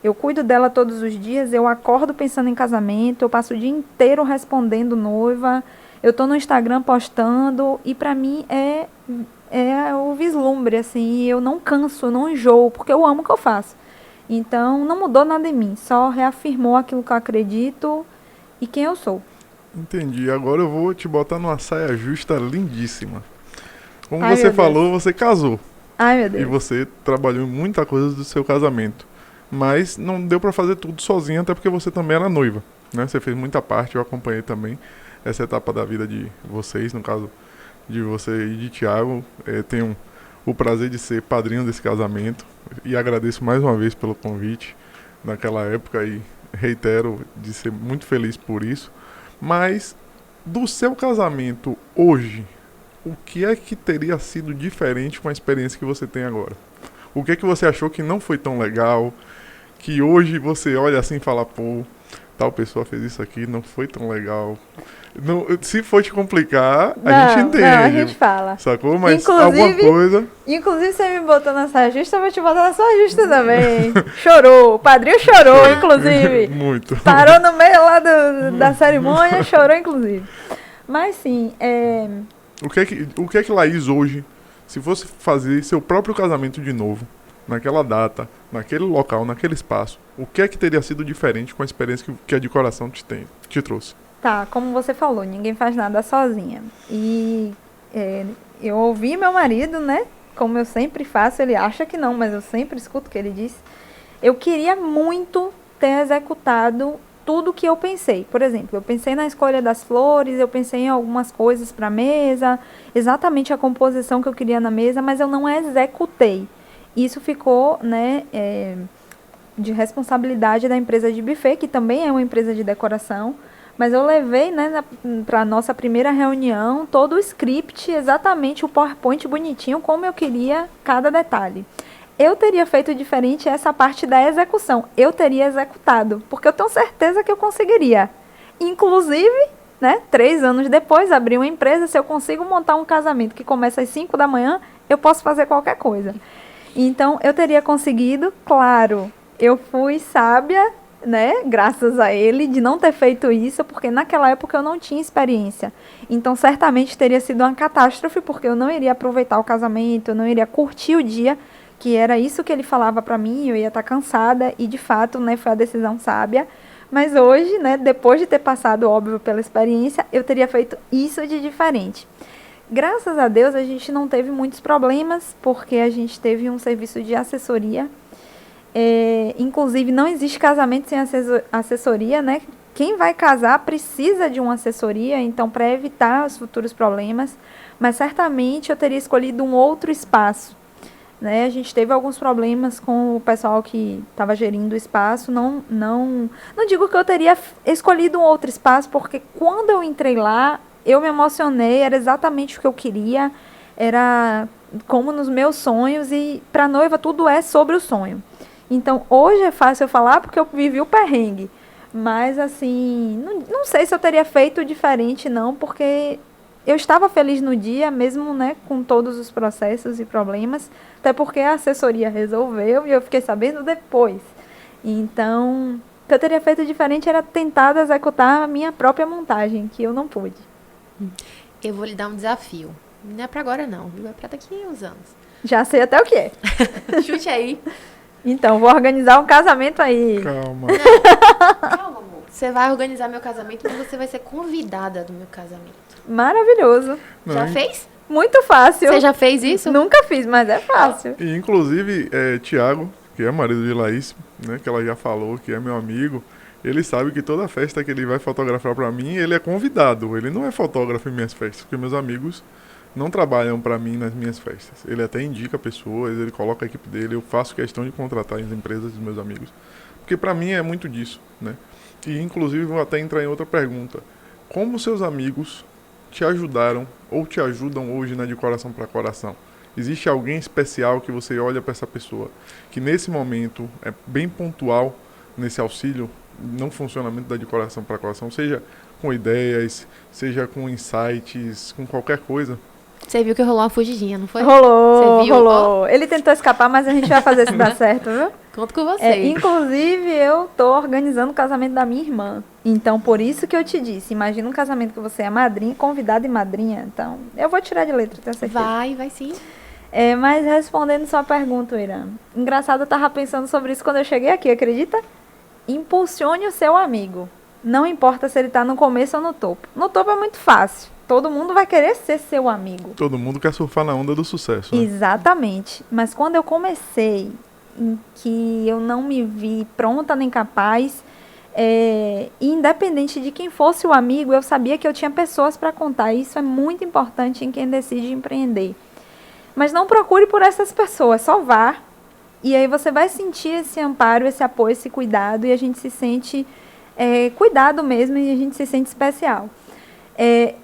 Eu cuido dela todos os dias, eu acordo pensando em casamento, eu passo o dia inteiro respondendo noiva, eu tô no Instagram postando, e para mim é o vislumbre, assim, eu não canso, eu não enjoo, porque eu amo o que eu faço. Então, não mudou nada em mim, só reafirmou aquilo que eu acredito e quem eu sou. Entendi. Agora eu vou te botar numa saia justa lindíssima. Como Ai, você meu Deus. falou, você casou. Ai, meu Deus. E você trabalhou em muita coisa do seu casamento. Mas não deu pra fazer tudo sozinha, até porque você também era noiva, né? Você fez muita parte, eu acompanhei também essa etapa da vida de vocês, no caso de você e de Thiago. Tenho o prazer de ser padrinho desse casamento e agradeço mais uma vez pelo convite naquela época e reitero de ser muito feliz por isso. Mas do seu casamento hoje, o que é que teria sido diferente com a experiência que você tem agora? O que é que você achou que não foi tão legal, que hoje você olha assim e fala, pô, tal pessoa fez isso aqui, não foi tão legal. Não, se for te complicar, a gente entende. Não, a gente fala. Sacou? Mas Inclusive- alguma coisa... Inclusive, você me botou na saia justa, eu vou te botar na saia justa também. Chorou, o padrinho chorou, inclusive. Muito. Parou no meio lá da cerimônia, chorou, inclusive. Mas sim, O que é que Laís hoje, se fosse fazer seu próprio casamento de novo, naquela data, naquele local, naquele espaço, o que é que teria sido diferente com a experiência que a decoração te trouxe? tá, como você falou, ninguém faz nada sozinha. E eu ouvi meu marido, né? Como eu sempre faço, ele acha que não, mas eu sempre escuto o que ele diz. Eu queria muito ter executado tudo que eu pensei. Por exemplo, eu pensei na escolha das flores, eu pensei em algumas coisas para a mesa, exatamente a composição que eu queria na mesa, mas eu não executei. Isso ficou, né, de responsabilidade da empresa de buffet, que também é uma empresa de decoração, mas eu levei, né, para a nossa primeira reunião todo o script, exatamente o PowerPoint bonitinho, como eu queria cada detalhe. eu teria feito diferente essa parte da execução. Eu teria executado, porque eu tenho certeza que eu conseguiria. Inclusive, né, 3 anos depois, abrir uma empresa, se eu consigo montar um casamento que começa às 5 da manhã, eu posso fazer qualquer coisa. Então, eu teria conseguido, claro, eu fui sábia, né, graças a ele, de não ter feito isso, porque naquela época eu não tinha experiência. Então, certamente teria sido uma catástrofe, porque eu não iria aproveitar o casamento, eu não iria curtir o dia, que era isso que ele falava para mim, eu ia estar cansada, e de fato, né, foi a decisão sábia. Mas hoje, né, depois de ter passado, óbvio, pela experiência, eu teria feito isso de diferente. Graças a Deus, a gente não teve muitos problemas, porque a gente teve um serviço de assessoria. Inclusive, não existe casamento sem assessoria, né? Quem vai casar precisa de uma assessoria, então, para evitar os futuros problemas. Mas, certamente, eu teria escolhido um outro espaço. Né? A gente teve alguns problemas com o pessoal que estava gerindo o espaço. Não digo que eu teria escolhido um outro espaço, porque quando eu entrei lá, eu me emocionei, era exatamente o que eu queria, era como nos meus sonhos, e para a noiva tudo é sobre o sonho. Então, hoje é fácil eu falar porque eu vivi o perrengue. Mas, assim, não sei se eu teria feito diferente, não, porque eu estava feliz no dia, mesmo, né, com todos os processos e problemas, até porque a assessoria resolveu e eu fiquei sabendo depois. Então, o que eu teria feito diferente era tentar executar a minha própria montagem, que eu não pude. Eu vou lhe dar um desafio. Não é pra agora, não, viu? É pra daqui a uns anos. Já sei até o que é. Chute aí. Então, vou organizar um casamento aí. Calma. Calma, amor. Você vai organizar meu casamento, mas você vai ser convidada do meu casamento. Maravilhoso. Não, Já fez? Muito fácil. Você já fez isso? Nunca fiz, mas é fácil. E, inclusive, Tiago, que é marido de Laís, né, que ela já falou, que é meu amigo, ele sabe que toda festa que ele vai fotografar pra mim, ele é convidado. Ele não é fotógrafo em minhas festas, porque meus amigos não trabalham pra mim nas minhas festas. Ele até indica pessoas, ele coloca a equipe dele, eu faço questão de contratar as empresas dos meus amigos. Porque pra mim é muito disso, né? E, inclusive, vou até entrar em outra pergunta. Como seus amigos te ajudaram ou te ajudam hoje na De Coração para Coração? Existe alguém especial que você olha para essa pessoa, que nesse momento é bem pontual nesse auxílio, no funcionamento da De Coração para Coração, seja com ideias, seja com insights, com qualquer coisa? Você viu que rolou uma fugidinha, não foi? Rolou, Você viu? rolou. Ele tentou escapar, mas a gente vai fazer se dar certo, viu? Conto com você. Inclusive, eu tô organizando o casamento da minha irmã. Então, por isso que eu te disse, imagina um casamento que você é madrinha, convidada e madrinha. Então, eu vou tirar de letra, tenho certeza. Vai sim. Mas respondendo sua pergunta, Irã. Engraçado, eu tava pensando sobre isso quando eu cheguei aqui, acredita? Impulsione o seu amigo. Não importa se ele tá no começo ou no topo. No topo é muito fácil. Todo mundo vai querer ser seu amigo. Todo mundo quer surfar na onda do sucesso, né? Exatamente. Mas quando eu comecei, em que eu não me vi pronta nem capaz, independente de quem fosse o amigo, eu sabia que eu tinha pessoas para contar. Isso é muito importante em quem decide empreender. Mas não procure por essas pessoas, só vá. E aí você vai sentir esse amparo, esse apoio, esse cuidado, e a gente se sente cuidado mesmo, e a gente se sente especial.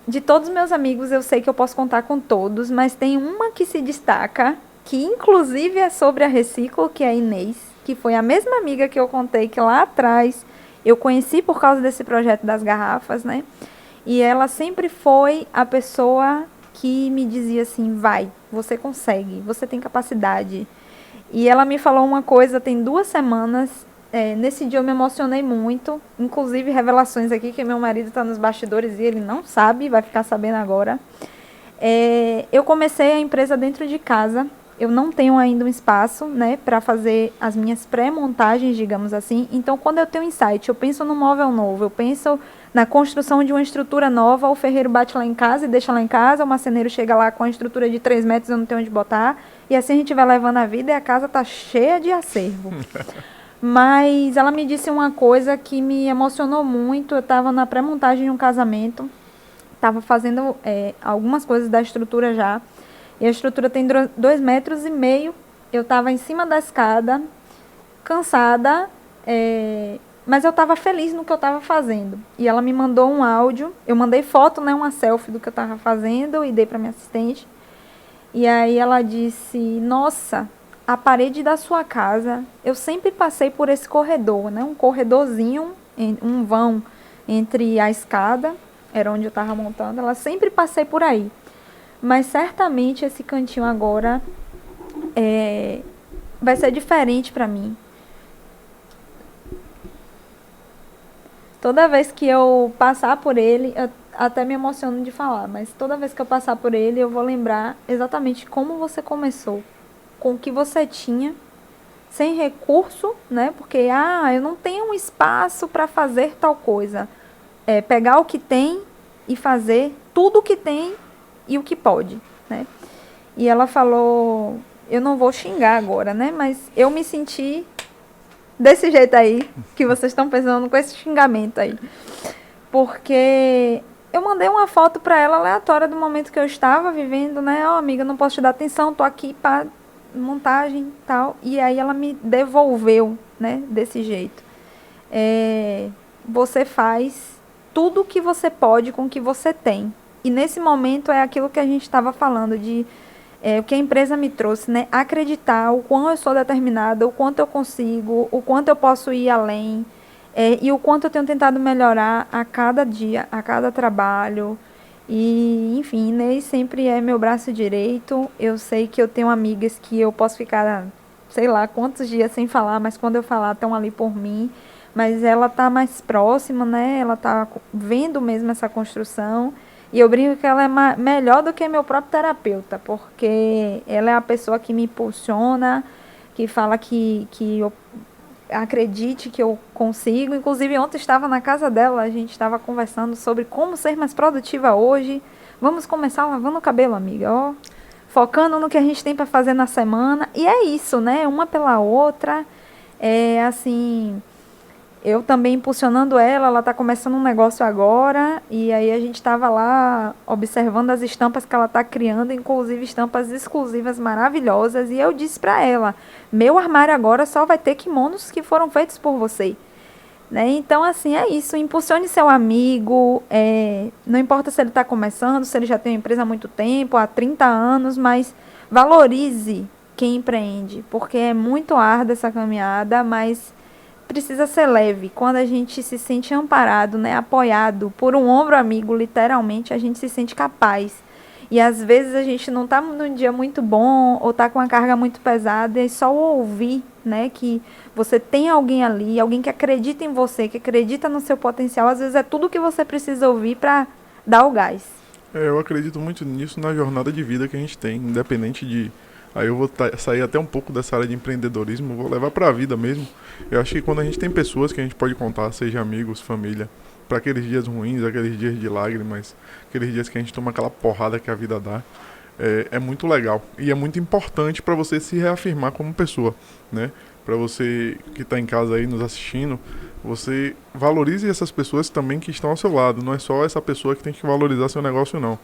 De todos os meus amigos, eu sei que eu posso contar com todos, mas tem uma que se destaca, que inclusive é sobre a Reciclo, que é a Inês, que foi a mesma amiga que eu contei que lá atrás eu conheci por causa desse projeto das garrafas, né? E ela sempre foi a pessoa que me dizia assim, vai, você consegue, você tem capacidade. E ela me falou uma coisa tem 2 semanas. Nesse dia eu me emocionei muito, inclusive revelações aqui que meu marido está nos bastidores e ele não sabe, vai ficar sabendo agora. Eu comecei a empresa dentro de casa, eu não tenho ainda um espaço, né, para fazer as minhas pré-montagens, digamos assim. Então, quando eu tenho insight, eu penso no móvel novo, eu penso na construção de uma estrutura nova, o ferreiro bate lá em casa e deixa lá em casa, o marceneiro chega lá com a estrutura de 3 metros, eu não tenho onde botar, e assim a gente vai levando a vida e a casa tá cheia de acervo. Mas ela me disse uma coisa que me emocionou muito. Eu estava na pré-montagem de um casamento, estava fazendo algumas coisas da estrutura já, e a estrutura tem 2,5 metros. Eu estava em cima da escada, cansada, mas eu estava feliz no que eu estava fazendo. E ela me mandou um áudio, eu mandei foto, né, uma selfie do que eu estava fazendo, e dei para minha assistente. E aí ela disse, nossa, a parede da sua casa, eu sempre passei por esse corredor, né? Um corredorzinho, um vão entre a escada, era onde eu estava montando, ela sempre passei por aí. Mas certamente esse cantinho agora vai ser diferente para mim. Toda vez que eu passar por ele, eu até me emociono de falar, mas toda vez que eu passar por ele, eu vou lembrar exatamente como você começou, com o que você tinha, sem recurso, né? Porque, eu não tenho um espaço para fazer tal coisa. Pegar o que tem e fazer tudo o que tem e o que pode, né? E ela falou, eu não vou xingar agora, né? Mas eu me senti desse jeito aí, que vocês estão pensando com esse xingamento aí. Porque eu mandei uma foto para ela aleatória do momento que eu estava vivendo, né? Amiga, não posso te dar atenção, tô aqui para montagem e tal. E aí ela me devolveu, né? Desse jeito. Você faz tudo o que você pode com o que você tem. E nesse momento é aquilo que a gente estava falando de o que a empresa me trouxe, né? Acreditar o quão eu sou determinada, o quanto eu consigo, o quanto eu posso ir além, e o quanto eu tenho tentado melhorar a cada dia, a cada trabalho. E, enfim, Inês sempre é meu braço direito. Eu sei que eu tenho amigas que eu posso ficar, sei lá, quantos dias sem falar, mas quando eu falar, estão ali por mim. Mas ela tá mais próxima, né? Ela tá vendo mesmo essa construção. E eu brinco que ela é melhor do que meu próprio terapeuta, porque ela é a pessoa que me impulsiona, que fala que eu acredite que eu consigo. Inclusive, ontem estava na casa dela, a gente estava conversando sobre como ser mais produtiva hoje. Vamos começar lavando o cabelo, amiga, ó. Focando no que a gente tem para fazer na semana. E é isso, né? Uma pela outra. Assim, eu também impulsionando ela está começando um negócio agora, e aí a gente estava lá observando as estampas que ela está criando, inclusive estampas exclusivas maravilhosas, e eu disse para ela, meu armário agora só vai ter kimonos que foram feitos por você. Né? Então, assim, é isso, impulsione seu amigo, não importa se ele está começando, se ele já tem uma empresa há muito tempo, há 30 anos, mas valorize quem empreende, porque é muito árdua essa caminhada, mas precisa ser leve. Quando a gente se sente amparado, né, apoiado por um ombro amigo, literalmente, a gente se sente capaz. E às vezes a gente não está num dia muito bom ou está com uma carga muito pesada, e só ouvir, né, que você tem alguém ali, alguém que acredita em você, que acredita no seu potencial, às vezes é tudo que você precisa ouvir para dar o gás. Eu acredito muito nisso na jornada de vida que a gente tem, independente de... Aí eu vou sair até um pouco dessa área de empreendedorismo, vou levar para a vida mesmo. Eu acho que quando a gente tem pessoas que a gente pode contar, seja amigos, família, para aqueles dias ruins, aqueles dias de lágrimas, aqueles dias que a gente toma aquela porrada que a vida dá, é muito legal. E é muito importante para você se reafirmar como pessoa, né? Para você que está em casa aí nos assistindo, você valorize essas pessoas também que estão ao seu lado. Não é só essa pessoa que tem que valorizar seu negócio, não.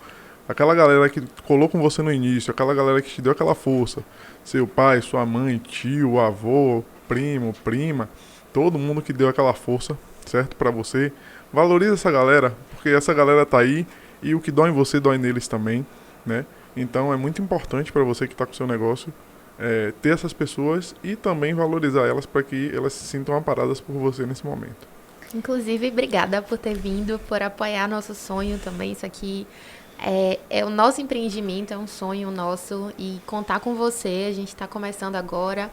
Aquela galera que colou com você no início, aquela galera que te deu aquela força, seu pai, sua mãe, tio, avô, primo, prima, todo mundo que deu aquela força, certo, pra você, valoriza essa galera, porque essa galera tá aí e o que dói em você dói neles também, né? Então é muito importante para você que tá com o seu negócio ter essas pessoas e também valorizar elas para que elas se sintam amparadas por você nesse momento. Inclusive, obrigada por ter vindo, por apoiar nosso sonho também, isso aqui... É o nosso empreendimento, é um sonho nosso, e contar com você, a gente está começando agora.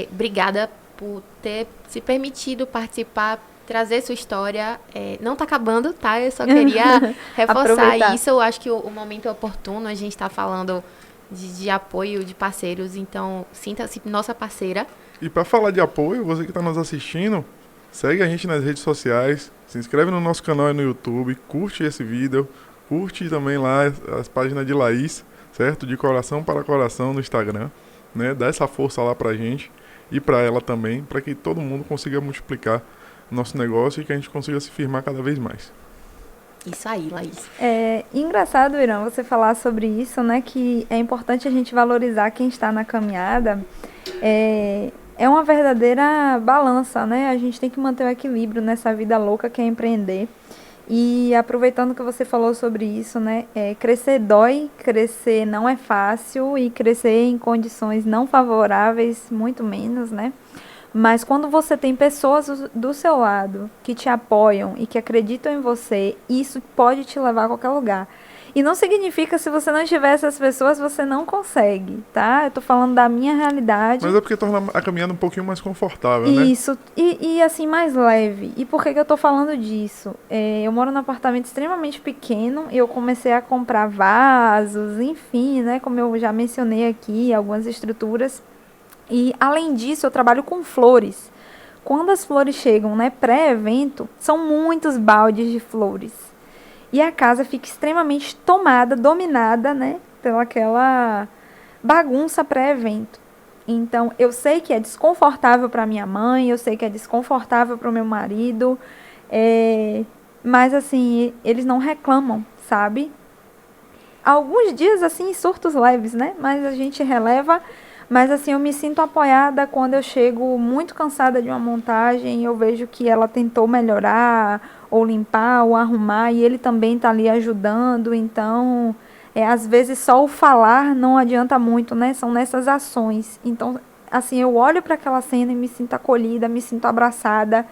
Obrigada por ter se permitido participar, trazer sua história. Não está acabando, tá? Eu só queria reforçar isso. Eu acho que o momento é oportuno, a gente está falando de apoio de parceiros, então sinta-se nossa parceira. E para falar de apoio, você que está nos assistindo, segue a gente nas redes sociais, se inscreve no nosso canal aí no YouTube, curte esse vídeo, curte também lá as páginas de Laís, certo? De coração para coração no Instagram, né? Dá essa força lá pra gente e pra ela também, para que todo mundo consiga multiplicar nosso negócio e que a gente consiga se firmar cada vez mais. Isso aí, Laís. É engraçado, Irã, você falar sobre isso, né? Que é importante a gente valorizar quem está na caminhada. É uma verdadeira balança, né? A gente tem que manter o equilíbrio nessa vida louca que é empreender. E aproveitando que você falou sobre isso, né? Crescer dói, crescer não é fácil e crescer em condições não favoráveis, muito menos, né? Mas quando você tem pessoas do seu lado que te apoiam e que acreditam em você, isso pode te levar a qualquer lugar. E não significa se você não tiver essas pessoas, você não consegue, tá? Eu tô falando da minha realidade. Mas é porque torna a caminhada um pouquinho mais confortável, né? Isso, e assim, mais leve. E por que que eu tô falando disso? Eu moro num apartamento extremamente pequeno e eu comecei a comprar vasos, enfim, né? Como eu já mencionei aqui, algumas estruturas. E, além disso, eu trabalho com flores. Quando as flores chegam, né, pré-evento, são muitos baldes de flores. E a casa fica extremamente tomada, dominada, né, pelaquela bagunça pré-evento. Então, eu sei que é desconfortável para minha mãe, eu sei que é desconfortável para o meu marido, mas, assim, eles não reclamam, sabe? Alguns dias, assim, surtos leves, né, mas a gente releva. Mas assim, eu me sinto apoiada quando eu chego muito cansada de uma montagem e eu vejo que ela tentou melhorar, ou limpar, ou arrumar, e ele também está ali ajudando. Então, às vezes só o falar não adianta muito, né? São nessas ações. Então, assim, eu olho para aquela cena e me sinto acolhida, me sinto abraçada.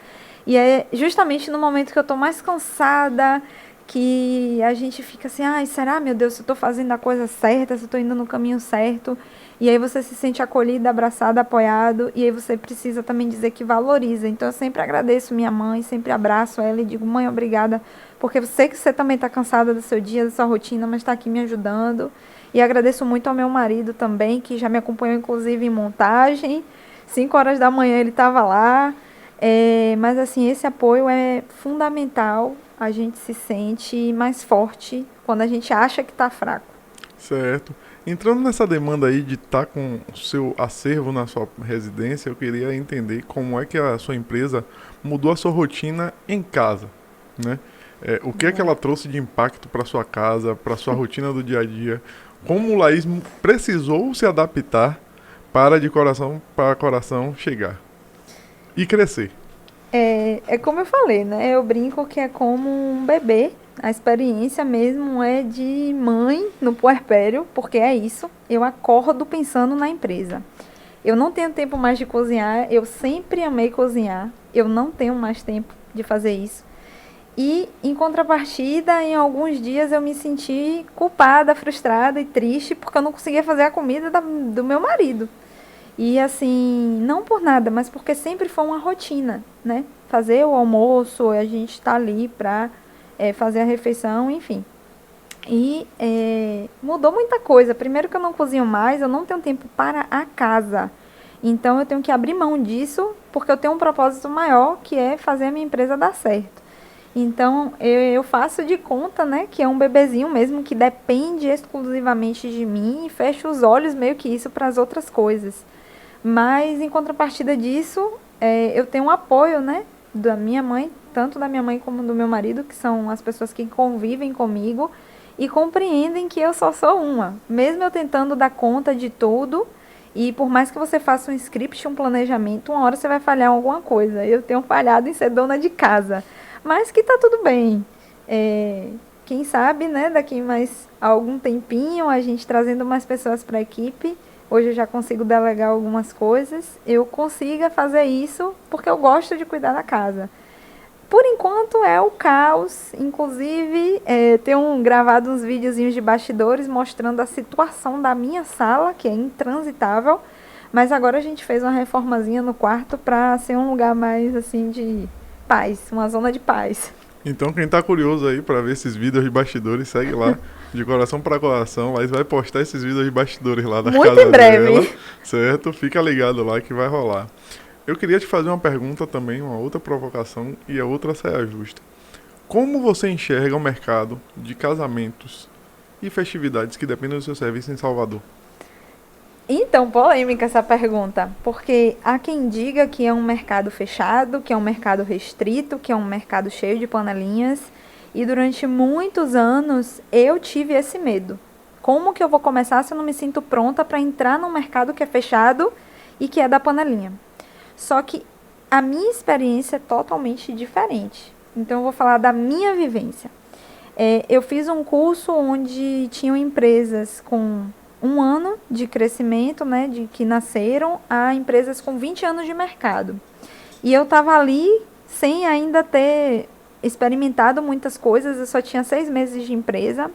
E é justamente no momento que eu estou mais cansada, que a gente fica assim, ai, será, meu Deus, se eu estou fazendo a coisa certa, se eu estou indo no caminho certo. E aí você se sente acolhido, abraçado, apoiado, e aí você precisa também dizer que valoriza. Então eu sempre agradeço minha mãe, sempre abraço ela e digo, mãe, obrigada, porque eu sei que você também está cansada do seu dia, da sua rotina, mas está aqui me ajudando. E agradeço muito ao meu marido também, que já me acompanhou inclusive em montagem. 5 horas da manhã ele estava lá. Mas assim, esse apoio é fundamental. A gente se sente mais forte quando a gente acha que está fraco. Certo. Entrando nessa demanda aí de estar com o seu acervo na sua residência, eu queria entender como é que a sua empresa mudou a sua rotina em casa, né? O que é que ela trouxe de impacto para sua casa, para sua rotina do dia a dia? Como o Laís precisou se adaptar para de coração para coração chegar e crescer? É como eu falei, né? Eu brinco que é como um bebê. A experiência mesmo é de mãe no puerpério, porque é isso. Eu acordo pensando na empresa. Eu não tenho tempo mais de cozinhar, eu sempre amei cozinhar. Eu não tenho mais tempo de fazer isso. E, em contrapartida, em alguns dias eu me senti culpada, frustrada e triste porque eu não conseguia fazer a comida do meu marido. E assim, não por nada, mas porque sempre foi uma rotina, né? Fazer o almoço, a gente tá ali pra fazer a refeição, enfim. E mudou muita coisa. Primeiro que eu não cozinho mais, eu não tenho tempo para a casa. Então eu tenho que abrir mão disso, porque eu tenho um propósito maior, que é fazer a minha empresa dar certo. Então eu faço de conta, né, que é um bebezinho mesmo, que depende exclusivamente de mim, e fecho os olhos meio que isso para as outras coisas. Mas, em contrapartida disso, eu tenho um apoio, né, da minha mãe, tanto da minha mãe como do meu marido, que são as pessoas que convivem comigo e compreendem que eu só sou uma. Mesmo eu tentando dar conta de tudo, e por mais que você faça um script, um planejamento, uma hora você vai falhar em alguma coisa. Eu tenho falhado em ser dona de casa, mas que tá tudo bem. Quem sabe, né, daqui mais algum tempinho, a gente trazendo mais pessoas para a equipe. Hoje eu já consigo delegar algumas coisas. Eu consiga fazer isso porque eu gosto de cuidar da casa. Por enquanto é o caos. Inclusive, tenho gravado uns videozinhos de bastidores mostrando a situação da minha sala, que é intransitável. Mas agora a gente fez uma reformazinha no quarto para ser um lugar mais assim de paz, uma zona de paz. Então, quem tá curioso aí para ver esses vídeos de bastidores, segue lá, de coração para coração. Laís vai postar esses vídeos de bastidores lá da Muito casa em breve. dela, certo? Fica ligado lá que vai rolar. Eu queria te fazer uma pergunta também, uma outra provocação e a outra saia justa. Como você enxerga o mercado de casamentos e festividades que dependem do seu serviço em Salvador? Então, polêmica essa pergunta, porque há quem diga que é um mercado fechado, que é um mercado restrito, que é um mercado cheio de panelinhas, e durante muitos anos eu tive esse medo. Como que eu vou começar se eu não me sinto pronta para entrar num mercado que é fechado e que é da panelinha? Só que a minha experiência é totalmente diferente. Então, eu vou falar da minha vivência. Eu fiz um curso onde tinham empresas com 1 ano de crescimento, né, de que nasceram, a empresas com 20 anos de mercado. E eu estava ali sem ainda ter experimentado muitas coisas, eu só tinha 6 meses de empresa.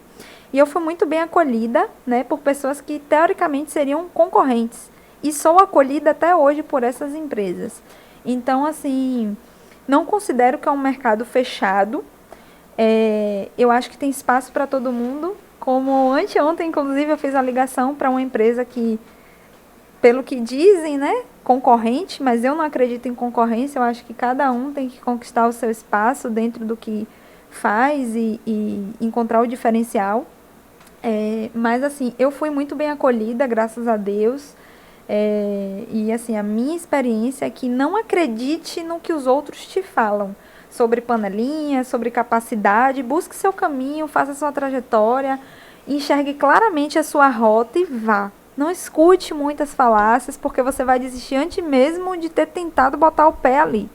E eu fui muito bem acolhida, né, por pessoas que teoricamente seriam concorrentes. E sou acolhida até hoje por essas empresas. Então, assim, não considero que é um mercado fechado. Eu acho que tem espaço para todo mundo. Como anteontem, inclusive, eu fiz a ligação para uma empresa que, pelo que dizem, né, concorrente, mas eu não acredito em concorrência. Eu acho que cada um tem que conquistar o seu espaço dentro do que faz e encontrar o diferencial. Mas, assim, eu fui muito bem acolhida, graças a Deus. E, assim, a minha experiência é que não acredite no que os outros te falam. Sobre panelinha, sobre capacidade, busque seu caminho, faça sua trajetória, enxergue claramente a sua rota e vá. Não escute muitas falácias, porque você vai desistir antes mesmo de ter tentado botar o pé ali.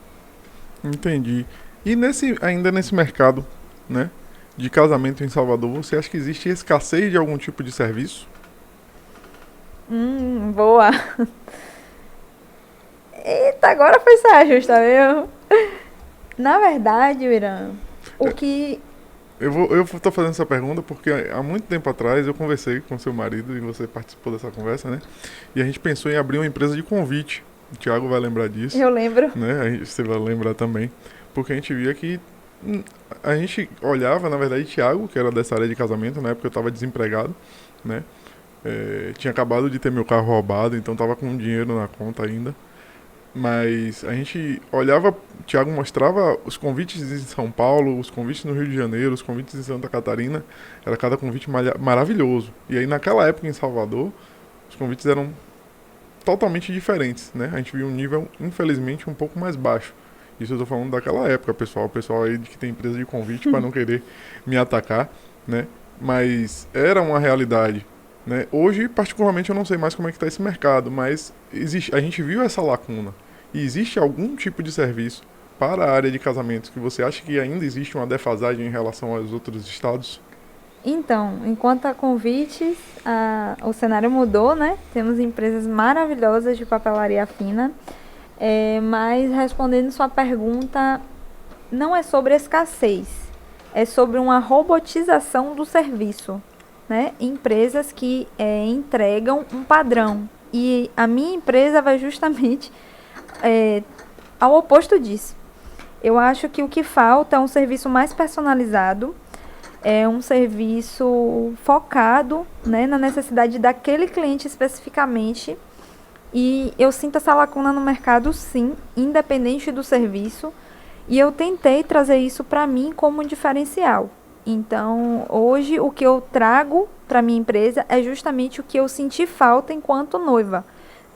Entendi. E ainda nesse mercado, né, de casamento em Salvador, você acha que existe escassez de algum tipo de serviço? Boa. Eita, agora foi saia justa, viu? Na verdade, Irã, Eu tô fazendo essa pergunta porque há muito tempo atrás eu conversei com seu marido e você participou dessa conversa, né? E a gente pensou em abrir uma empresa de convite. O Thiago vai lembrar disso. Eu lembro. Né? Você vai lembrar também. Porque a gente via que a gente olhava, na verdade, Thiago, que era dessa área de casamento, na época eu estava desempregado, né? Tinha acabado de ter meu carro roubado, então estava com dinheiro na conta ainda. Mas a gente olhava, o Thiago mostrava os convites em São Paulo, os convites no Rio de Janeiro, os convites em Santa Catarina, era cada convite maravilhoso. E aí naquela época em Salvador, os convites eram totalmente diferentes, né? A gente viu um nível, infelizmente, um pouco mais baixo. Isso eu tô falando daquela época, pessoal. O pessoal aí que tem empresa de convite para não querer me atacar, né? Mas era uma realidade, né? Hoje, particularmente, eu não sei mais como é que está esse mercado, mas a gente viu essa lacuna. E existe algum tipo de serviço para a área de casamentos que você acha que ainda existe uma defasagem em relação aos outros estados? Então, enquanto a convites, o cenário mudou, né? Temos empresas maravilhosas de papelaria fina. Mas respondendo sua pergunta, não é sobre escassez, é sobre uma robotização do serviço, né? Empresas que entregam um padrão. E a minha empresa vai justamente ao oposto disso. Eu acho que o que falta é um serviço mais personalizado, é um serviço focado, né, na necessidade daquele cliente especificamente. E eu sinto essa lacuna no mercado, sim, independente do serviço. E eu tentei trazer isso para mim como um diferencial. Então, hoje, o que eu trago para minha empresa é justamente o que eu senti falta enquanto noiva.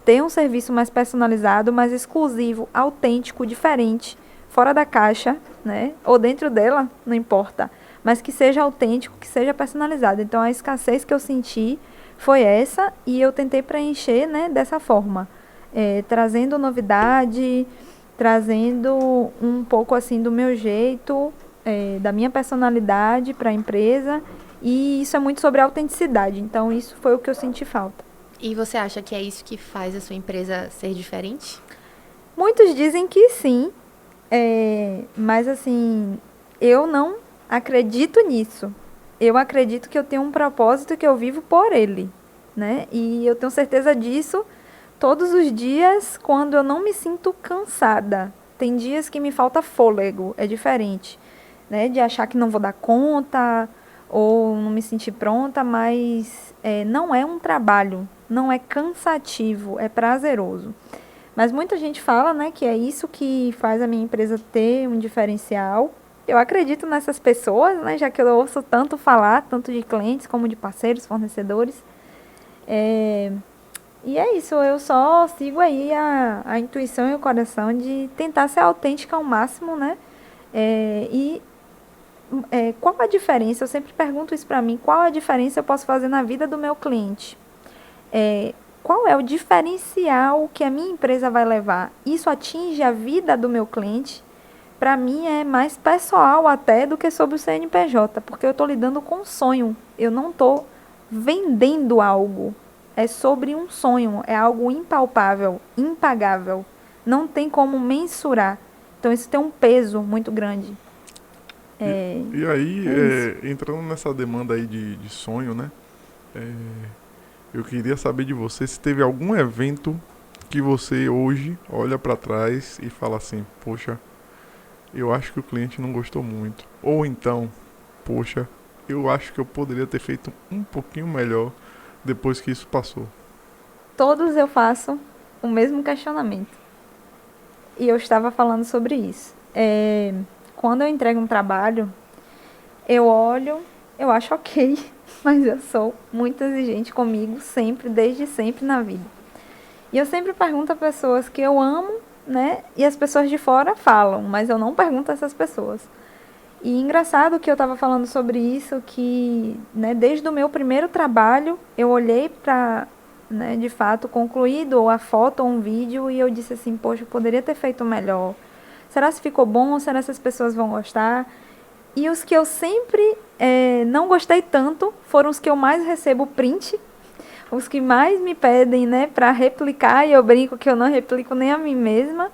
Ter um serviço mais personalizado, mais exclusivo, autêntico, diferente, fora da caixa, né? Ou dentro dela, não importa. Mas que seja autêntico, que seja personalizado. Então, a escassez que eu senti foi essa, e eu tentei preencher, né, dessa forma. Trazendo novidade, trazendo um pouco assim do meu jeito, da minha personalidade para a empresa. E isso é muito sobre autenticidade. Então, isso foi o que eu senti falta. E você acha que é isso que faz a sua empresa ser diferente? Muitos dizem que sim, mas assim, eu não acredito nisso. Eu acredito que eu tenho um propósito que eu vivo por ele, né? E eu tenho certeza disso todos os dias quando eu não me sinto cansada. Tem dias que me falta fôlego, é diferente, né? De achar que não vou dar conta ou não me sentir pronta, mas não é um trabalho, não é cansativo, é prazeroso. Mas muita gente fala, né, que é isso que faz a minha empresa ter um diferencial. Eu acredito nessas pessoas, né, já que eu ouço tanto falar, tanto de clientes como de parceiros, fornecedores. E é isso, eu só sigo aí a intuição e o coração de tentar ser autêntica ao máximo, né? Qual a diferença? Eu sempre pergunto isso para mim, qual a diferença eu posso fazer na vida do meu cliente? Qual é o diferencial que a minha empresa vai levar? Isso atinge a vida do meu cliente? para mim é mais pessoal até do que sobre o CNPJ, porque eu estou lidando com um sonho. Eu não estou vendendo algo. É sobre um sonho, é algo impalpável, impagável. Não tem como mensurar. Então isso tem um peso muito grande. E aí, isso. entrando nessa demanda aí de sonho, né? Eu queria saber de você se teve algum evento que você hoje olha para trás e fala assim, poxa, eu acho que o cliente não gostou muito. Ou então, poxa, eu acho que eu poderia ter feito um pouquinho melhor depois que isso passou. Todos eu faço o mesmo questionamento. E eu estava falando sobre isso. Quando eu entrego um trabalho, eu olho, eu acho ok, mas eu sou muito exigente comigo sempre, desde sempre na vida. E eu sempre pergunto a pessoas que eu amo, né? E as pessoas de fora falam, mas eu não pergunto a essas pessoas. E engraçado que eu estava falando sobre isso, que, né, desde o meu primeiro trabalho, eu olhei para, né, de fato, concluído, ou a foto ou um vídeo, e eu disse assim, poxa, eu poderia ter feito melhor. Será se ficou bom? Ou será se as pessoas vão gostar? E os que eu sempre não gostei tanto foram os que eu mais recebo print, os que mais me pedem, né, para replicar, e eu brinco que eu não replico nem a mim mesma.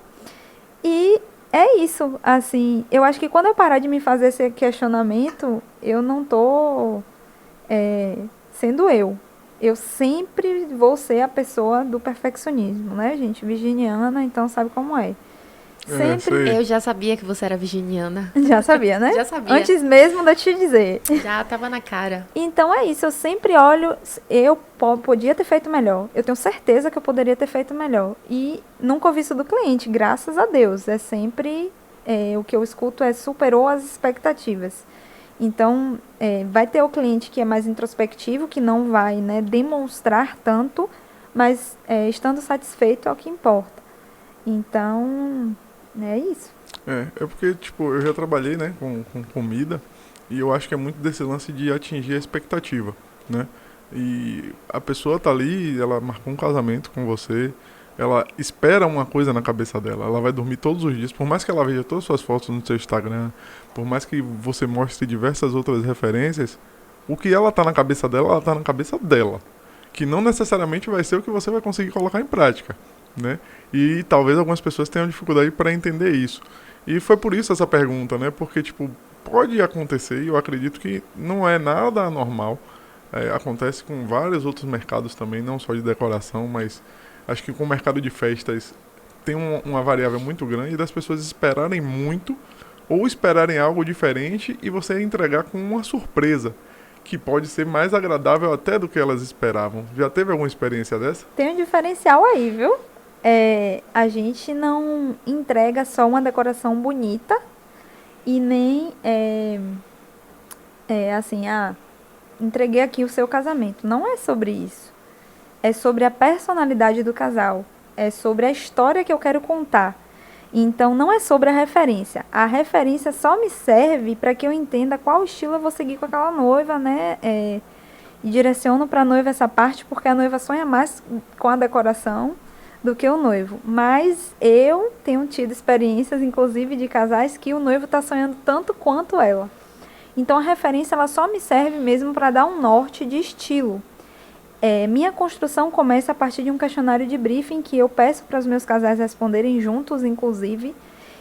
E é isso, assim, eu acho que quando eu parar de me fazer esse questionamento, eu não tô sendo eu. Eu sempre vou ser a pessoa do perfeccionismo, né, gente? Virginiana, então sabe como é. Sempre. Sei. Eu já sabia que você era virginiana. Já sabia, né? Já sabia. Antes mesmo de eu te dizer. Já tava na cara. Então é isso, eu sempre olho, eu podia ter feito melhor. Eu tenho certeza que eu poderia ter feito melhor. E nunca ouvi isso do cliente, graças a Deus. É sempre, o que eu escuto é superou as expectativas. Então, vai ter o cliente que é mais introspectivo, que não vai, né, demonstrar tanto, mas estando satisfeito é o que importa. Então, é isso. É porque, tipo, eu já trabalhei, né, com comida e eu acho que é muito desse lance de atingir a expectativa, né? E a pessoa tá ali, ela marcou um casamento com você, ela espera uma coisa na cabeça dela, ela vai dormir todos os dias, por mais que ela veja todas as suas fotos no seu Instagram, por mais que você mostre diversas outras referências, o que ela tá na cabeça dela, ela tá na cabeça dela, que não necessariamente vai ser o que você vai conseguir colocar em prática, né? E talvez algumas pessoas tenham dificuldade para entender isso. E foi por isso essa pergunta, né? Porque, tipo, pode acontecer, e eu acredito que não é nada anormal. Acontece com vários outros mercados também, não só de decoração, mas acho que com o mercado de festas tem uma variável muito grande das pessoas esperarem muito ou esperarem algo diferente e você entregar com uma surpresa que pode ser mais agradável até do que elas esperavam. Já teve alguma experiência dessa? Tem um diferencial aí, viu? A gente não entrega só uma decoração bonita e nem assim, entreguei aqui o seu casamento. Não é sobre isso. É sobre a personalidade do casal. É sobre a história que eu quero contar. Então, não é sobre a referência. A referência só me serve para que eu entenda qual estilo eu vou seguir com aquela noiva, né? E direciono para a noiva essa parte, porque a noiva sonha mais com a decoração do que o noivo. Mas eu tenho tido experiências, inclusive, de casais que o noivo está sonhando tanto quanto ela. Então, a referência ela só me serve mesmo para dar um norte de estilo. Minha construção começa a partir de um questionário de briefing que eu peço para os meus casais responderem juntos, inclusive.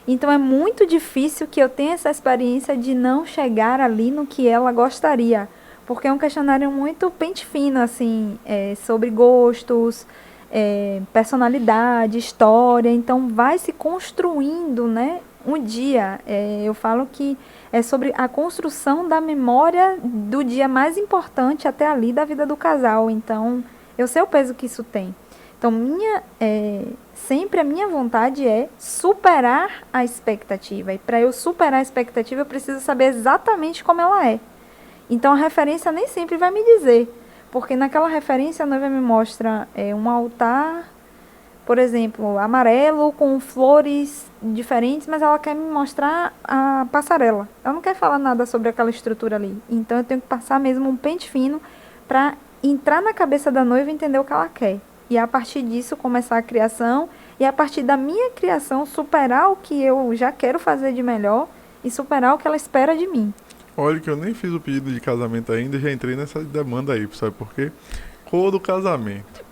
Então, é muito difícil que eu tenha essa experiência de não chegar ali no que ela gostaria. Porque é um questionário muito pente fino, assim, sobre gostos, personalidade, história. Então, vai se construindo, né, um dia. Eu falo que é sobre a construção da memória do dia mais importante até ali da vida do casal. Então, eu sei o peso que isso tem. Então, sempre a minha vontade é superar a expectativa. E para eu superar a expectativa, eu preciso saber exatamente como ela é. Então, a referência nem sempre vai me dizer. Porque naquela referência, a noiva me mostra um altar, por exemplo, amarelo, com flores diferentes, mas ela quer me mostrar a passarela. Ela não quer falar nada sobre aquela estrutura ali. Então, eu tenho que passar mesmo um pente fino para entrar na cabeça da noiva e entender o que ela quer. E, a partir disso, começar a criação e a partir da minha criação superar o que eu já quero fazer de melhor e superar o que ela espera de mim. Olha que eu nem fiz o pedido de casamento ainda, já entrei nessa demanda aí, sabe por quê? Cor do casamento.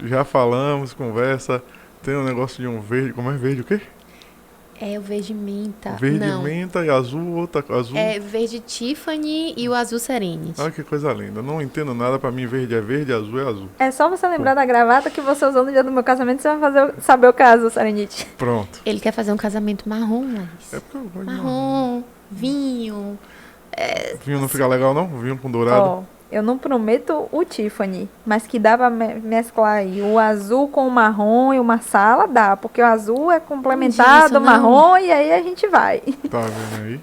Já falamos, conversa, tem um negócio de um verde, como é verde o quê? É o verde menta. Verde Não. menta e azul, outra azul. É verde Tiffany e o azul Serenity. Olha que coisa linda. Não entendo nada, pra mim verde é verde, azul é azul. É só você lembrar da gravata que você usou no dia do meu casamento, você vai saber o caso, Serenity. Pronto. Ele quer fazer um casamento marrom, mas... É porque eu gosto de Marrom, vinho... vinho não fica legal não? Vinho com dourado. Ó, eu não prometo o Tiffany, mas que dá pra mesclar aí o azul com o marrom e uma sala, dá, porque o azul é complementado ao não. marrom e aí a gente vai. Tá vendo aí?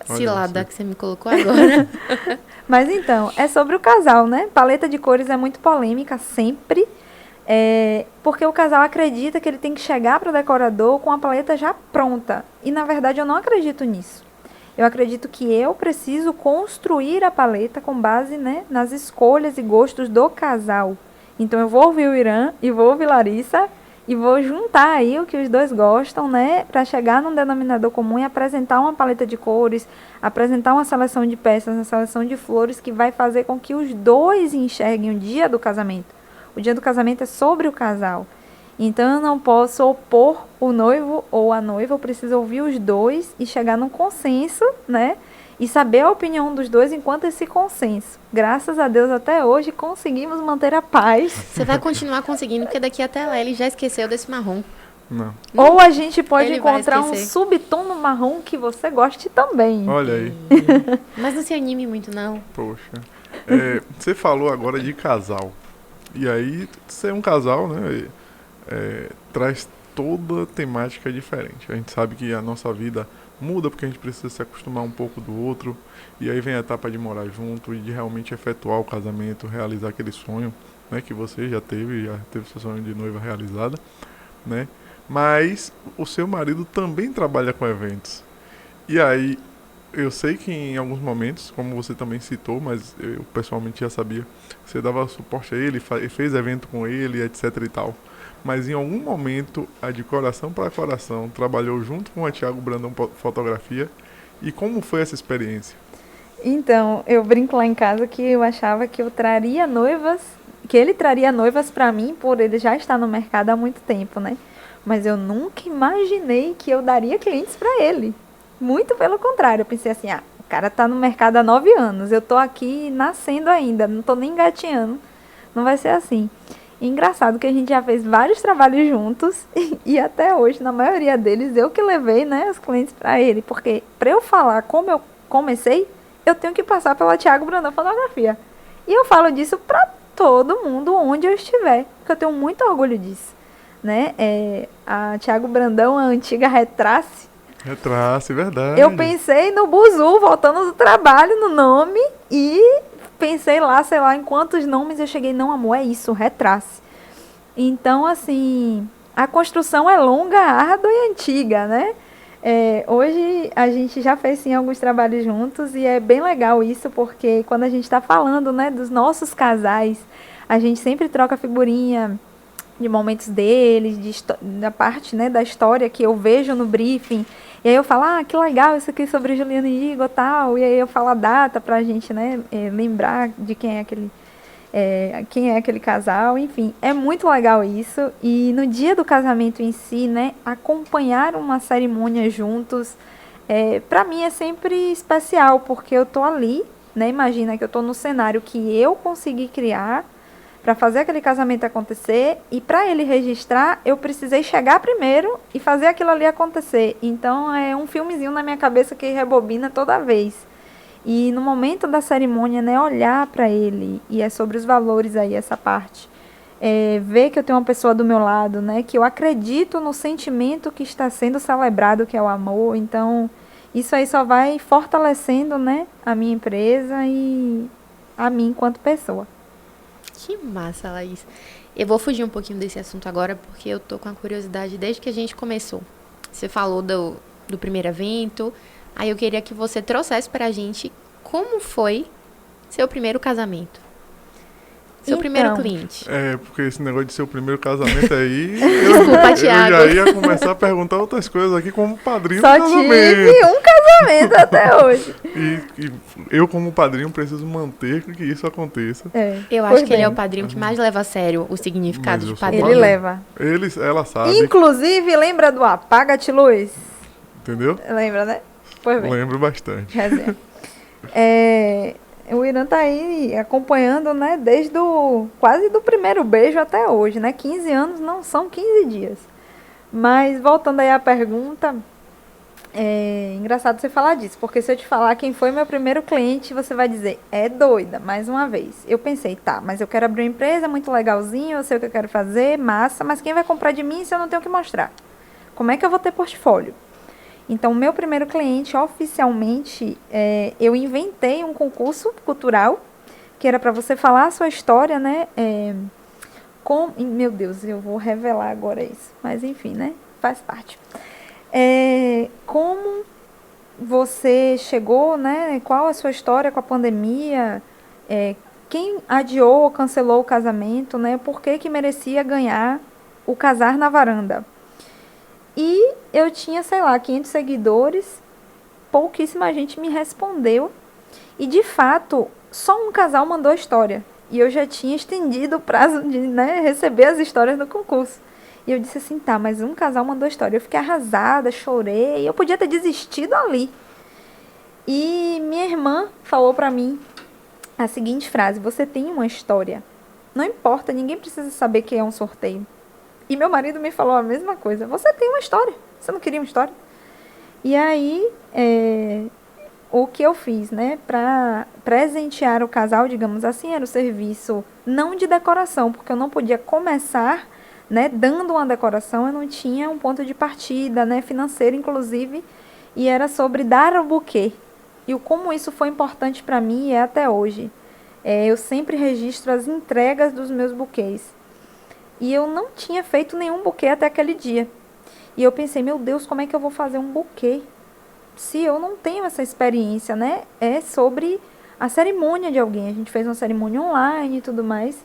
Olha Cilada você. que você me colocou agora. Mas então, é sobre o casal, né? Paleta de cores é muito polêmica sempre, porque o casal acredita que ele tem que chegar para o decorador com a paleta já pronta. E na verdade eu não acredito nisso. Eu acredito que eu preciso construir a paleta com base, né, nas escolhas e gostos do casal. Então eu vou ouvir o Irã e vou ouvir Larissa e vou juntar aí o que os dois gostam, né, para chegar num denominador comum e apresentar uma paleta de cores, apresentar uma seleção de peças, uma seleção de flores que vai fazer com que os dois enxerguem o dia do casamento. O dia do casamento é sobre o casal. Então eu não posso opor o noivo ou a noiva, eu preciso ouvir os dois e chegar num consenso, né? E saber a opinião dos dois enquanto esse consenso. Graças a Deus até hoje conseguimos manter a paz. Você vai continuar conseguindo, porque daqui até lá ele já esqueceu desse marrom. Não. Ou a gente pode Ele vai encontrar um esquecer. subtom no marrom que você goste também. Olha aí. Mas não se anime muito, não. Poxa. Você falou agora de casal. E aí, ser um casal, né? Traz toda temática diferente. A gente sabe que a nossa vida muda porque a gente precisa se acostumar um pouco do outro. E aí vem a etapa de morar junto e de realmente efetuar o casamento, realizar aquele sonho, né, que você já teve seu sonho de noiva realizada, né? Mas o seu marido também trabalha com eventos. E aí, eu sei que em alguns momentos, como você também citou, mas eu pessoalmente já sabia, você dava suporte a ele, fez evento com ele, etc e tal. Mas em algum momento, a De Coração para Coração trabalhou junto com a Thiago Brandão Fotografia. E como foi essa experiência? Então, eu brinco lá em casa que eu achava que eu traria noivas, que ele traria noivas pra mim por ele já estar no mercado há muito tempo, né? Mas eu nunca imaginei que eu daria clientes pra ele. Muito pelo contrário, eu pensei assim, o cara tá no mercado há 9 anos, eu tô aqui nascendo ainda, não tô nem engatinhando, não vai ser assim. E engraçado que a gente já fez vários trabalhos juntos e até hoje, na maioria deles, eu que levei, né, os clientes pra ele, porque pra eu falar como eu comecei, eu tenho que passar pela Thiago Brandão Fotografia. E eu falo disso pra todo mundo onde eu estiver, porque eu tenho muito orgulho disso, né? A Thiago Brandão, a antiga Retrace, Retrace, verdade. eu pensei no Buzu, voltando do trabalho, no nome, e pensei lá, sei lá, em quantos nomes eu cheguei. Não, amor, é isso, Retrace. Então, assim, a construção é longa, árdua e antiga, né? Hoje a gente já fez, sim, alguns trabalhos juntos e é bem legal isso, porque quando a gente está falando, né, dos nossos casais, a gente sempre troca figurinha de momentos deles, da parte, né, da história que eu vejo no briefing. E aí eu falo, que legal isso aqui sobre Juliana e Igor e tal. E aí eu falo a data pra gente, né, lembrar de quem é aquele casal. Enfim, é muito legal isso. E no dia do casamento em si, né, acompanhar uma cerimônia juntos, pra mim é sempre especial, porque eu tô ali, né, imagina que eu tô no cenário que eu consegui criar para fazer aquele casamento acontecer, e para ele registrar, eu precisei chegar primeiro e fazer aquilo ali acontecer. Então, é um filmezinho na minha cabeça que rebobina toda vez. E no momento da cerimônia, né, olhar para ele, e é sobre os valores aí, essa parte. Ver que eu tenho uma pessoa do meu lado, né, que eu acredito no sentimento que está sendo celebrado, que é o amor. Então, isso aí só vai fortalecendo, né, a minha empresa e a mim enquanto pessoa. Que massa, Laís. Eu vou fugir um pouquinho desse assunto agora, porque eu tô com a curiosidade desde que a gente começou. Você falou do primeiro evento, aí eu queria que você trouxesse pra gente como foi seu primeiro casamento. Seu primeiro Então, cliente. Porque esse negócio de ser o primeiro casamento aí, Desculpa, eu Thiago. já ia começar a perguntar outras coisas aqui como padrinho Só do casamento. tive um casamento até hoje. E eu, como padrinho, preciso manter que isso aconteça. Eu Pois acho que ele é bem. o padrinho que mais leva a sério o significado Mas de eu sou padrinho. Ele leva. Ela sabe, Inclusive, lembra do Apaga-te Luz? entendeu? Lembra, né? Pois bem. Lembro bastante. Resenha. O Irã tá aí acompanhando, né, desde quase do primeiro beijo até hoje, né? 15 anos não são 15 dias. Mas voltando aí à pergunta, é engraçado você falar disso, porque se eu te falar quem foi meu primeiro cliente, você vai dizer, é doida, mais uma vez. Eu pensei, tá, mas eu quero abrir uma empresa, muito legalzinho, eu sei o que eu quero fazer, massa, mas quem vai comprar de mim se eu não tenho o que mostrar? Como é que eu vou ter portfólio? Então, o meu primeiro cliente, oficialmente, eu inventei um concurso cultural, que era para você falar a sua história, né? Meu Deus, eu vou revelar agora isso. Mas, enfim, né? Faz parte. Como você chegou, né? Qual a sua história com a pandemia? Quem adiou ou cancelou o casamento, né? Por que merecia ganhar o Casar na Varanda? E eu tinha, sei lá, 500 seguidores, pouquíssima gente me respondeu. E, de fato, só um casal mandou a história. E eu já tinha estendido o prazo de, né, receber as histórias do concurso. E eu disse assim, tá, mas um casal mandou a história. Eu fiquei arrasada, chorei, eu podia ter desistido ali. E minha irmã falou pra mim a seguinte frase, você tem uma história. Não importa, ninguém precisa saber que é um sorteio. E meu marido me falou a mesma coisa. Você tem uma história. Você não queria uma história? E aí, o que eu fiz, né? Para presentear o casal, digamos assim, era o serviço não de decoração, porque eu não podia começar, né, dando uma decoração. Eu não tinha um ponto de partida, né, financeiro, inclusive. E era sobre dar o buquê. E como isso foi importante para mim e é até hoje. Eu sempre registro as entregas dos meus buquês. E eu não tinha feito nenhum buquê até aquele dia. E eu pensei, meu Deus, como é que eu vou fazer um buquê? Se eu não tenho essa experiência, né? É sobre a cerimônia de alguém. A gente fez uma cerimônia online e tudo mais.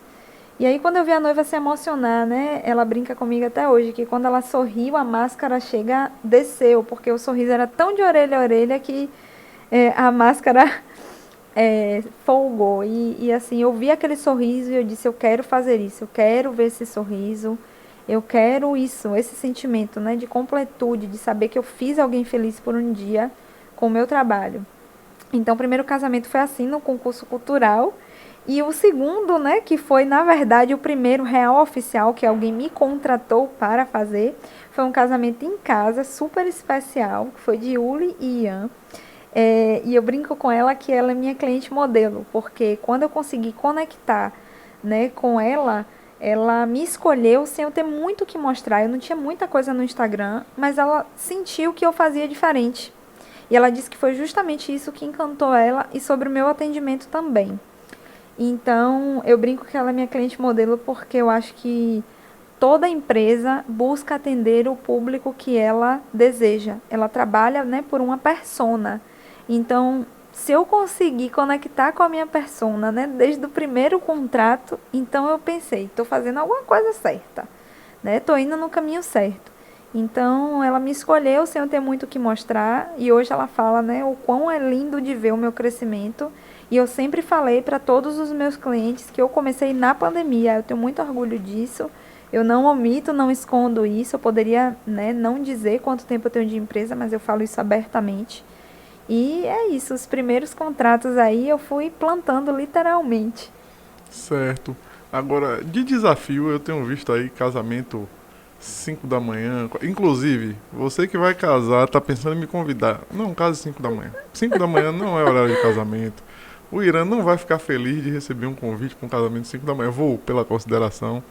E aí, quando eu vi a noiva se emocionar, né? Ela brinca comigo até hoje, que quando ela sorriu, a máscara desceu. Porque o sorriso era tão de orelha a orelha que a máscara... folgou e assim, eu vi aquele sorriso e eu disse, eu quero fazer isso, eu quero ver esse sorriso, eu quero isso, esse sentimento, né, de completude, de saber que eu fiz alguém feliz por um dia com o meu trabalho. Então, o primeiro casamento foi assim, no concurso cultural, e o segundo, né, que foi, na verdade, o primeiro real oficial que alguém me contratou para fazer, foi um casamento em casa, super especial, que foi de Uli e Ian. E eu brinco com ela que ela é minha cliente modelo, porque quando eu consegui conectar, né, com ela me escolheu sem eu ter muito o que mostrar. Eu não tinha muita coisa no Instagram, mas ela sentiu que eu fazia diferente. E ela disse que foi justamente isso que encantou ela e sobre o meu atendimento também. Então, eu brinco que ela é minha cliente modelo porque eu acho que toda empresa busca atender o público que ela deseja. Ela trabalha, né, por uma persona. Então, se eu conseguir conectar com a minha persona, né, desde o primeiro contrato, então eu pensei, estou fazendo alguma coisa certa, né, estou indo no caminho certo. Então, ela me escolheu sem eu ter muito o que mostrar e hoje ela fala, né, o quão é lindo de ver o meu crescimento. E eu sempre falei para todos os meus clientes que eu comecei na pandemia, eu tenho muito orgulho disso. Eu não omito, não escondo isso, eu poderia, né, não dizer quanto tempo eu tenho de empresa, mas eu falo isso abertamente. E é isso, os primeiros contratos aí eu fui plantando literalmente. Certo. Agora, de desafio, eu tenho visto aí casamento 5 da manhã. Inclusive, você que vai casar, tá pensando em me convidar. Não, case 5 da manhã. 5 da manhã não é horário de casamento. O Irã não vai ficar feliz de receber um convite para um casamento 5 da manhã. Vou pela consideração.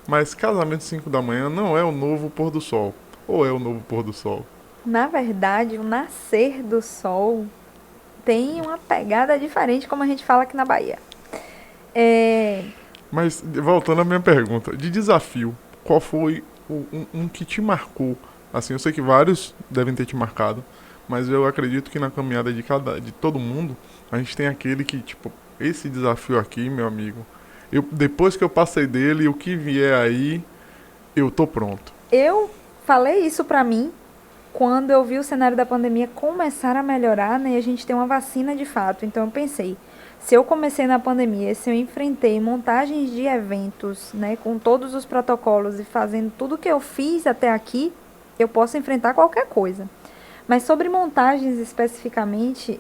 Mas casamento 5 da manhã não é o novo pôr do sol. Ou é o novo pôr do sol? Na verdade, o nascer do sol tem uma pegada diferente, como a gente fala aqui na Bahia. Mas, voltando à minha pergunta, de desafio, qual foi um que te marcou? Assim, eu sei que vários devem ter te marcado, mas eu acredito que na caminhada de todo mundo, a gente tem aquele que, tipo, esse desafio aqui, meu amigo, Depois que eu passei dele, o que vier aí, eu tô pronto. Eu falei isso pra mim quando eu vi o cenário da pandemia começar a melhorar, né, e a gente ter uma vacina de fato. Então eu pensei, se eu comecei na pandemia, se eu enfrentei montagens de eventos, né, com todos os protocolos e fazendo tudo que eu fiz até aqui, eu posso enfrentar qualquer coisa. Mas sobre montagens especificamente,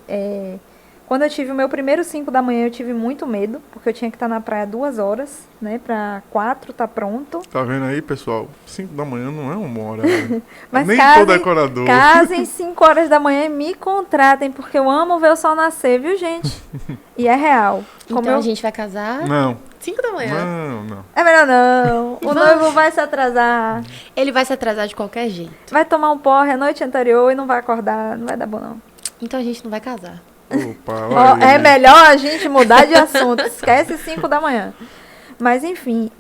quando eu tive o meu primeiro 5 da manhã, eu tive muito medo, porque eu tinha que estar na praia 2 horas, né, para 4 tá pronto. Tá vendo aí, pessoal? 5 da manhã não é um bom horário. Mas Nem casem, todo decorador. casem 5 horas da manhã e me contratem, porque eu amo ver o sol nascer, viu, gente? E é real. Como Então eu... a gente vai casar Não, 5 da manhã. não. É melhor não. O Vamos. noivo vai se atrasar. Ele vai se atrasar de qualquer jeito. Vai tomar um porre a noite anterior e não vai acordar. Não vai dar bom, não. Então a gente não vai casar. Opa, Ó, olha é aí. melhor a gente mudar de assunto. Esquece 5 da manhã. Mas, enfim,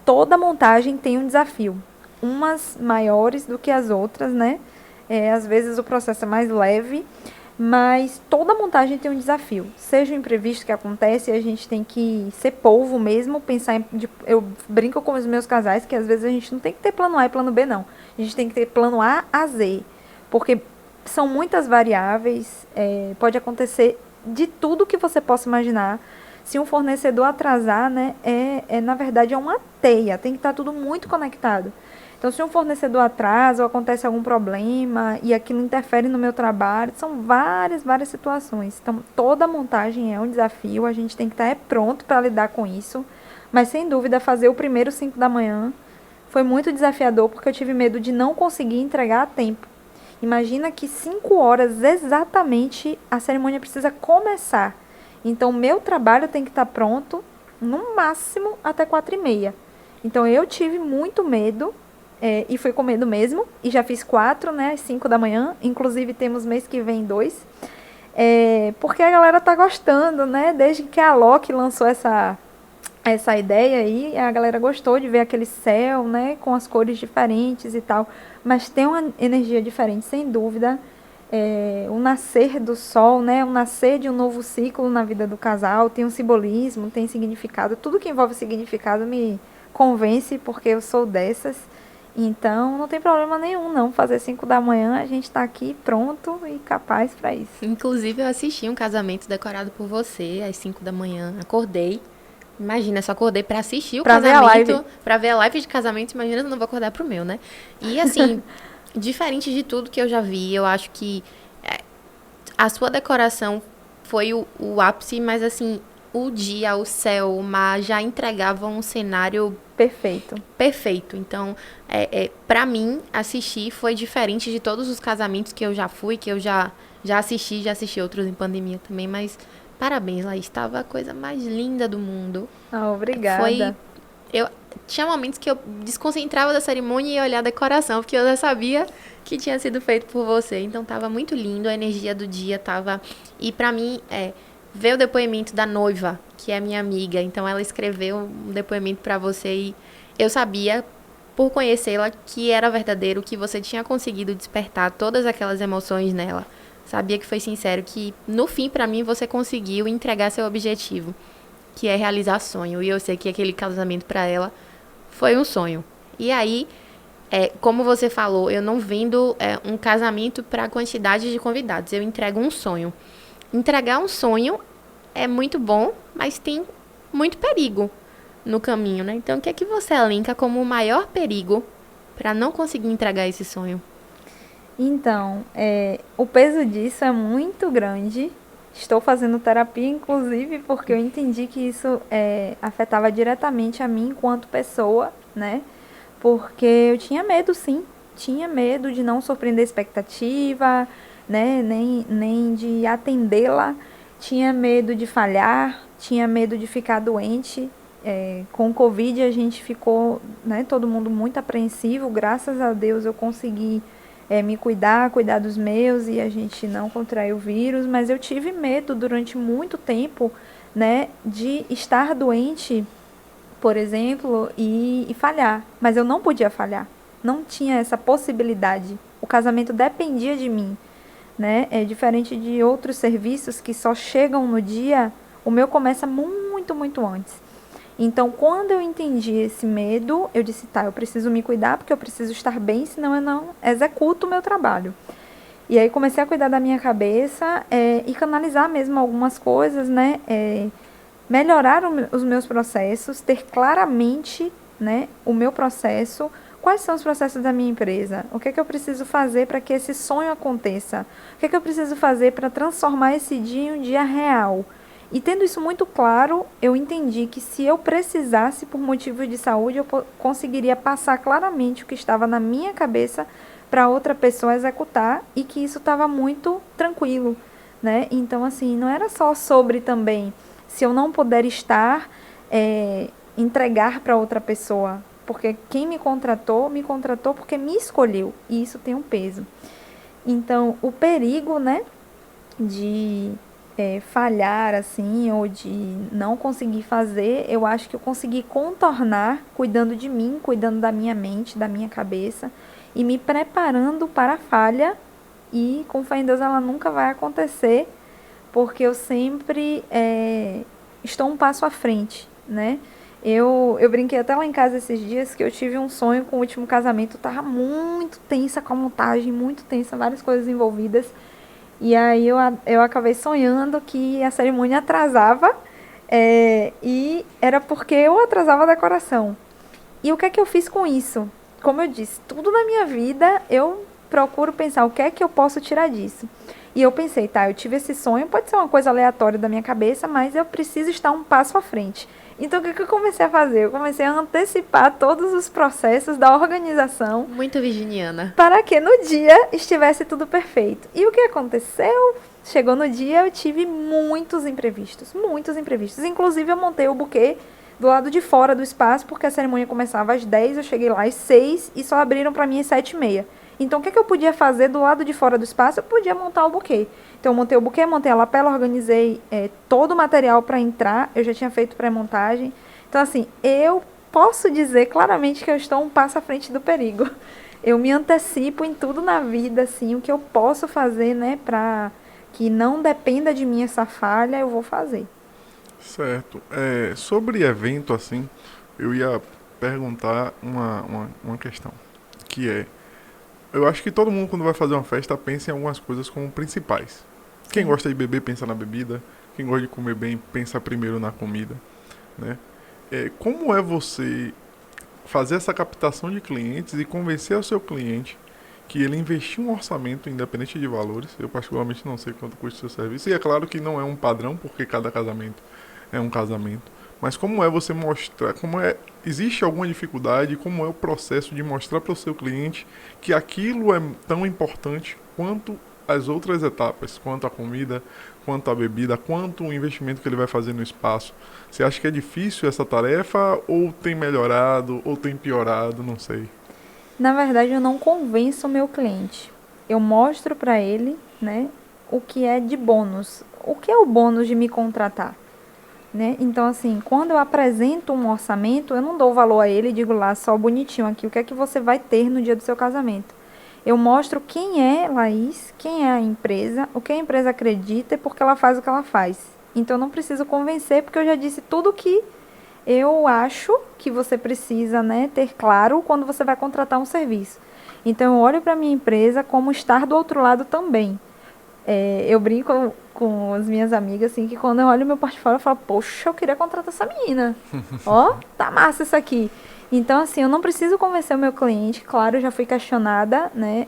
toda montagem tem um desafio. Umas maiores do que as outras, né? Às vezes o processo é mais leve, mas toda montagem tem um desafio. Seja o imprevisto que acontece, a gente tem que ser polvo mesmo, pensar eu brinco com os meus casais que às vezes a gente não tem que ter plano A e plano B, não. A gente tem que ter plano A a Z, porque são muitas variáveis, pode acontecer de tudo que você possa imaginar. Se um fornecedor atrasar, né, na verdade é uma teia, tem que estar tudo muito conectado. Então, se um fornecedor atrasa ou acontece algum problema e aquilo interfere no meu trabalho, são várias situações. Então, toda montagem é um desafio, a gente tem que estar pronto para lidar com isso. Mas, sem dúvida, fazer o primeiro 5 da manhã foi muito desafiador, porque eu tive medo de não conseguir entregar a tempo. Imagina que 5 horas exatamente a cerimônia precisa começar. Então, o meu trabalho tem que estar pronto, no máximo, até 4h30. Então, eu tive muito medo. E fui com medo mesmo, e já fiz 4, né, às 5 da manhã, inclusive temos mês que vem 2, porque a galera tá gostando, né, desde que a Loki lançou essa ideia aí, a galera gostou de ver aquele céu, né, com as cores diferentes e tal, mas tem uma energia diferente, sem dúvida, o nascer do sol, né, o nascer de um novo ciclo na vida do casal, tem um simbolismo, tem significado, tudo que envolve significado me convence, porque eu sou dessas. Então, não tem problema nenhum, não. Fazer 5 da manhã, a gente tá aqui pronto e capaz para isso. Inclusive, eu assisti um casamento decorado por você às 5 da manhã. Acordei. Imagina, só acordei pra assistir o Pra ver a casamento. live. Pra ver a live de casamento. Imagina se eu não vou acordar pro meu, né? E assim, diferente de tudo que eu já vi, eu acho que a sua decoração foi o ápice, mas assim, o dia, o céu, o mar já entregavam um cenário Perfeito. perfeito. Então, para mim, assistir foi diferente de todos os casamentos que eu já fui, que eu já assisti outros em pandemia também, mas parabéns, Laís, estava a coisa mais linda do mundo. Ah, obrigada. Tinha momentos que eu desconcentrava da cerimônia e ia olhar a decoração, porque eu já sabia que tinha sido feito por você. Então, tava muito lindo, a energia do dia tava... E para mim, ver o depoimento da noiva, que é minha amiga. Então, ela escreveu um depoimento para você e eu sabia, por conhecê-la, que era verdadeiro, que você tinha conseguido despertar todas aquelas emoções nela. Sabia que foi sincero, que no fim, para mim, você conseguiu entregar seu objetivo, que é realizar sonho. E eu sei que aquele casamento para ela foi um sonho. E aí, como você falou, eu não vendo um casamento para quantidade de convidados. Eu entrego um sonho. Entregar um sonho é muito bom, mas tem muito perigo no caminho, né? Então, o que é que você elenca como o maior perigo para não conseguir entregar esse sonho? Então, o peso disso é muito grande. Estou fazendo terapia, inclusive, porque eu entendi que isso afetava diretamente a mim enquanto pessoa, né? Porque eu tinha medo, sim. Tinha medo de não surpreender a expectativa, né? Nem de atendê-la. Tinha medo de falhar, tinha medo de ficar doente. Com o Covid a gente ficou, né, todo mundo muito apreensivo. Graças a Deus eu consegui me cuidar dos meus e a gente não contraiu o vírus. Mas eu tive medo durante muito tempo, né, de estar doente, por exemplo, e falhar. Mas eu não podia falhar, não tinha essa possibilidade. O casamento dependia de mim. Né? Diferente de outros serviços que só chegam no dia, o meu começa muito, muito antes. Então, quando eu entendi esse medo, eu disse, tá, eu preciso me cuidar porque eu preciso estar bem, senão eu não executo o meu trabalho. E aí comecei a cuidar da minha cabeça e canalizar mesmo algumas coisas, né? Melhorar os meus processos, ter claramente, né, o meu processo, quais são os processos da minha empresa, o que é que eu preciso fazer para que esse sonho aconteça, o que é que eu preciso fazer para transformar esse dia em um dia real. E tendo isso muito claro, eu entendi que se eu precisasse por motivos de saúde, eu conseguiria passar claramente o que estava na minha cabeça para outra pessoa executar e que isso estava muito tranquilo, né? Então, assim, não era só sobre também, se eu não puder estar, entregar para outra pessoa, porque quem me contratou porque me escolheu, e isso tem um peso. Então, o perigo, né, de falhar, assim, ou de não conseguir fazer, eu acho que eu consegui contornar cuidando de mim, cuidando da minha mente, da minha cabeça, e me preparando para a falha, e com fé em Deus ela nunca vai acontecer, porque eu sempre estou um passo à frente, né? Eu brinquei até lá em casa esses dias que eu tive um sonho com o último casamento, tava muito tensa com a montagem, muito tensa, várias coisas envolvidas. E aí eu acabei sonhando que a cerimônia atrasava, e era porque eu atrasava a decoração. E o que é que eu fiz com isso? Como eu disse, tudo na minha vida eu procuro pensar o que é que eu posso tirar disso. E eu pensei, tá, eu tive esse sonho, pode ser uma coisa aleatória da minha cabeça, mas eu preciso estar um passo à frente. Então, o que eu comecei a fazer? Eu comecei a antecipar todos os processos da organização Muito virginiana. para que no dia estivesse tudo perfeito. E o que aconteceu? Chegou no dia, eu tive muitos imprevistos. Inclusive, eu montei o buquê do lado de fora do espaço, porque a cerimônia começava às 10, eu cheguei lá às 6 e só abriram para mim às 7h30. Então, o que eu podia fazer do lado de fora do espaço? Eu podia montar o buquê. Então, eu montei o buquê, montei a lapela, organizei todo o material para entrar. Eu já tinha feito pré-montagem. Então, assim, eu posso dizer claramente que eu estou um passo à frente do perigo. Eu me antecipo em tudo na vida, assim, o que eu posso fazer, né, para que não dependa de mim essa falha, eu vou fazer. Certo. Sobre evento, assim, eu ia perguntar uma questão, que eu acho que todo mundo, quando vai fazer uma festa, pensa em algumas coisas como principais. Quem gosta de beber, pensa na bebida. Quem gosta de comer bem, pensa primeiro na comida, né? Como é você fazer essa captação de clientes e convencer o seu cliente que ele investir um orçamento independente de valores? Eu particularmente não sei quanto custa o seu serviço. E é claro que não é um padrão, porque cada casamento é um casamento. Mas como é você mostrar, existe alguma dificuldade, como é o processo de mostrar para o seu cliente que aquilo é tão importante quanto as outras etapas, quanto a comida, quanto a bebida, quanto o investimento que ele vai fazer no espaço? Você acha que é difícil essa tarefa, ou tem melhorado, ou tem piorado, não sei. Na verdade, eu não convenço o meu cliente. Eu mostro para ele, né, o que é de bônus. O que é o bônus de me contratar? Né? Então, assim, quando eu apresento um orçamento, eu não dou valor a ele e digo lá, só bonitinho aqui, o que é que você vai ter no dia do seu casamento. Eu mostro quem é Laís, quem é a empresa, o que a empresa acredita e por que ela faz o que ela faz. Então, eu não preciso convencer, porque eu já disse tudo que eu acho que você precisa, né, ter claro quando você vai contratar um serviço. Então, eu olho para a minha empresa como estar do outro lado também. Eu brinco com as minhas amigas, assim, que quando eu olho meu portfólio, eu falo, poxa, eu queria contratar essa menina. Ó, tá massa isso aqui. Então, assim, eu não preciso convencer o meu cliente. Claro, eu já fui questionada, né,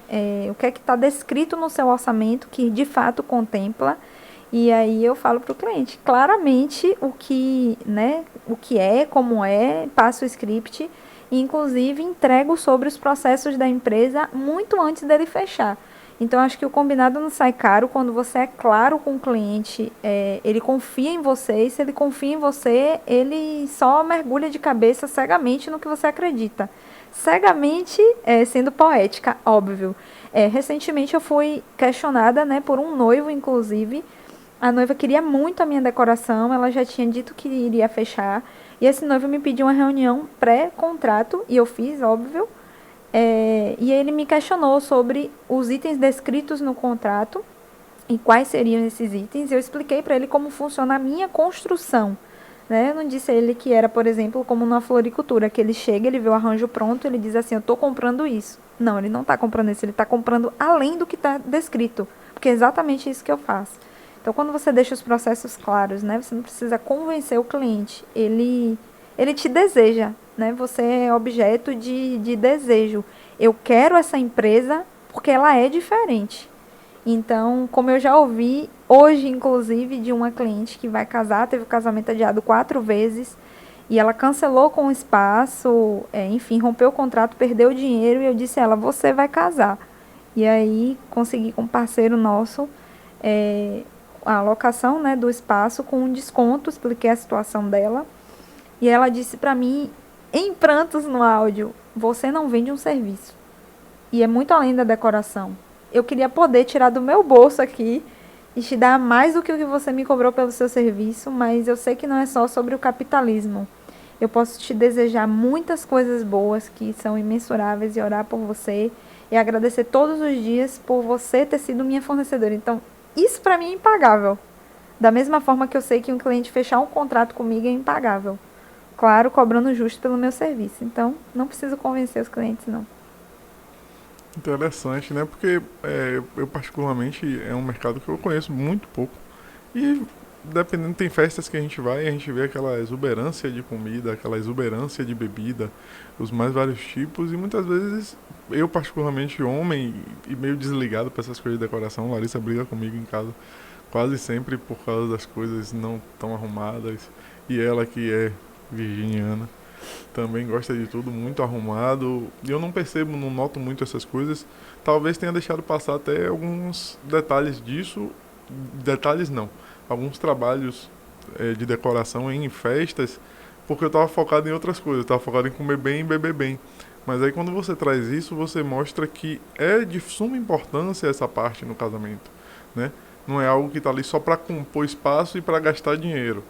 o que é que está descrito no seu orçamento, que de fato contempla. E aí eu falo para o cliente claramente o que, né, o que é, como é, passo o script, e inclusive entrego sobre os processos da empresa muito antes dele fechar. Então, acho que o combinado não sai caro quando você é claro com o cliente, ele confia em você, e se ele confia em você, ele só mergulha de cabeça cegamente no que você acredita. Cegamente, sendo poética, óbvio. Recentemente eu fui questionada, né, por um noivo, inclusive. A noiva queria muito a minha decoração, ela já tinha dito que iria fechar, e esse noivo me pediu uma reunião pré-contrato, e eu fiz, óbvio. E ele me questionou sobre os itens descritos no contrato e quais seriam esses itens. Eu expliquei para ele como funciona a minha construção, né? Eu não disse a ele que era, por exemplo, como na floricultura, que ele chega, ele vê o arranjo pronto, ele diz assim, eu estou comprando isso. Não, ele não está comprando isso, ele está comprando além do que está descrito, porque é exatamente isso que eu faço. Então, quando você deixa os processos claros, né? Você não precisa convencer o cliente, ele te deseja, né? Você é objeto de desejo. Eu quero essa empresa porque ela é diferente. Então, como eu já ouvi hoje, inclusive, de uma cliente que vai casar, teve o casamento adiado 4 vezes, e ela cancelou com o espaço, enfim, rompeu o contrato, perdeu o dinheiro, e eu disse a ela, você vai casar. E aí, consegui com um parceiro nosso a alocação, né, do espaço com um desconto, expliquei a situação dela, e ela disse para mim, em prantos no áudio, você não vende um serviço. E é muito além da decoração. Eu queria poder tirar do meu bolso aqui e te dar mais do que o que você me cobrou pelo seu serviço, mas eu sei que não é só sobre o capitalismo. Eu posso te desejar muitas coisas boas que são imensuráveis e orar por você e agradecer todos os dias por você ter sido minha fornecedora. Então, isso para mim é impagável. Da mesma forma que eu sei que um cliente fechar um contrato comigo é impagável. Claro, cobrando justo pelo meu serviço. Então, não preciso convencer os clientes, não. Interessante, né? Porque eu particularmente é um mercado que eu conheço muito pouco. E dependendo, tem festas que a gente vai e a gente vê aquela exuberância de comida, aquela exuberância de bebida, os mais vários tipos. E muitas vezes, eu particularmente homem e meio desligado para essas coisas de decoração, Larissa briga comigo em casa quase sempre por causa das coisas não tão arrumadas. E ela que é virginiana também gosta de tudo muito arrumado. E eu não percebo, não noto muito essas coisas. Talvez tenha deixado passar até alguns detalhes disso. Detalhes não. Alguns trabalhos de decoração em festas, porque eu estava focado em outras coisas. Eu estava focado em comer bem e beber bem. Mas aí quando você traz isso, você mostra que é de suma importância essa parte no casamento, né? Não é algo que está ali só para compor espaço e para gastar dinheiro.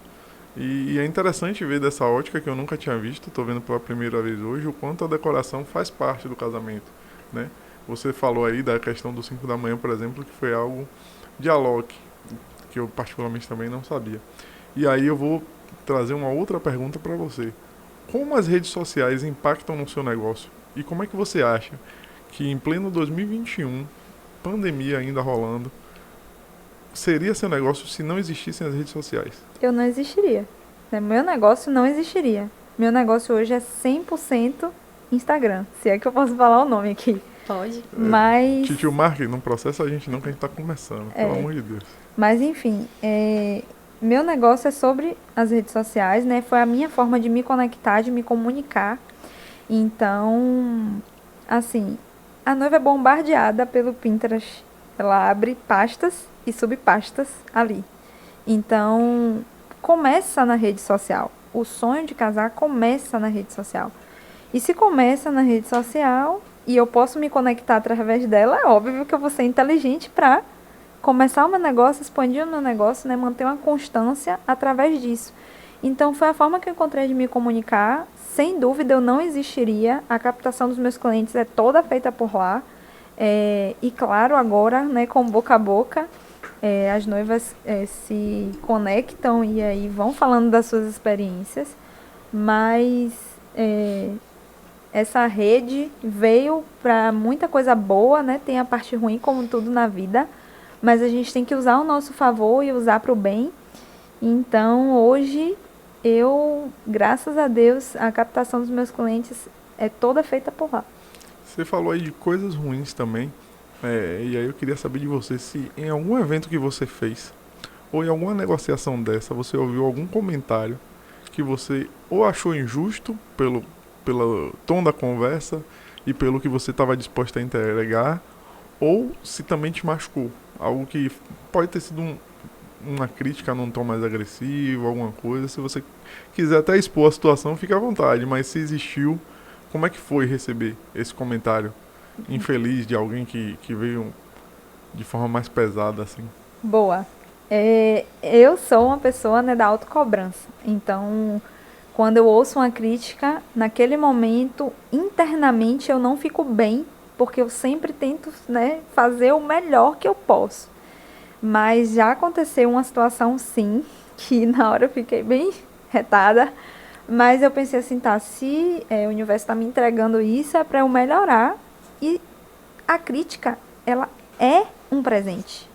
E é interessante ver dessa ótica que eu nunca tinha visto, estou vendo pela primeira vez hoje, o quanto a decoração faz parte do casamento, né? Você falou aí da questão dos 5 da manhã, por exemplo, que foi algo de Alok, que eu particularmente também não sabia. E aí eu vou trazer uma outra pergunta para você. Como as redes sociais impactam no seu negócio? E como é que você acha que em pleno 2021, pandemia ainda rolando, seria seu negócio se não existissem as redes sociais? Eu não existiria. Meu negócio não existiria. Meu negócio hoje é 100% Instagram, se é que eu posso falar o nome aqui. Pode. Mas... Titio Mark, não processa a gente não, que a gente tá começando, pelo amor de Deus. Mas, enfim, meu negócio é sobre as redes sociais, né? Foi a minha forma de me conectar, de me comunicar. Então, assim, a noiva é bombardeada pelo Pinterest. Ela abre pastas e subpastas ali. Então, começa na rede social. O sonho de casar começa na rede social. E se começa na rede social e eu posso me conectar através dela, é óbvio que eu vou ser inteligente para começar o meu negócio, expandir o meu negócio, né, manter uma constância através disso. Então, foi a forma que eu encontrei de me comunicar. Sem dúvida, eu não existiria. A captação dos meus clientes é toda feita por lá. E, claro, agora, né, com boca a boca, as noivas se conectam e aí vão falando das suas experiências. Mas essa rede veio para muita coisa boa, né? Tem a parte ruim, como tudo na vida. Mas a gente tem que usar ao nosso favor e usar para o bem. Então, hoje, graças a Deus, a captação dos meus clientes é toda feita por lá. Você falou aí de coisas ruins também, e aí eu queria saber de você se em algum evento que você fez, ou em alguma negociação dessa, você ouviu algum comentário que você ou achou injusto pelo tom da conversa e pelo que você estava disposto a entregar, ou se também te machucou. Algo que pode ter sido uma crítica num tom mais agressivo, alguma coisa. Se você quiser até expor a situação, fique à vontade. Mas se existiu, como é que foi receber esse comentário infeliz de alguém que veio de forma mais pesada, assim? Boa. Eu sou uma pessoa, né, da autocobrança. Então, quando eu ouço uma crítica, naquele momento, internamente, eu não fico bem, porque eu sempre tento, né, fazer o melhor que eu posso. Mas já aconteceu uma situação, sim, que na hora eu fiquei bem retada. Mas eu pensei assim, tá, se o universo está me entregando isso, é para eu melhorar. E a crítica, ela é um presente.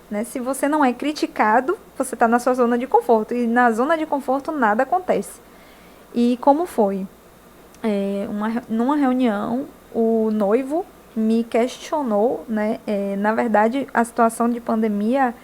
Né? Se você não é criticado, você está na sua zona de conforto. E na zona de conforto nada acontece. E como foi? Numa reunião, o noivo me questionou, né? Na verdade, a situação de pandemia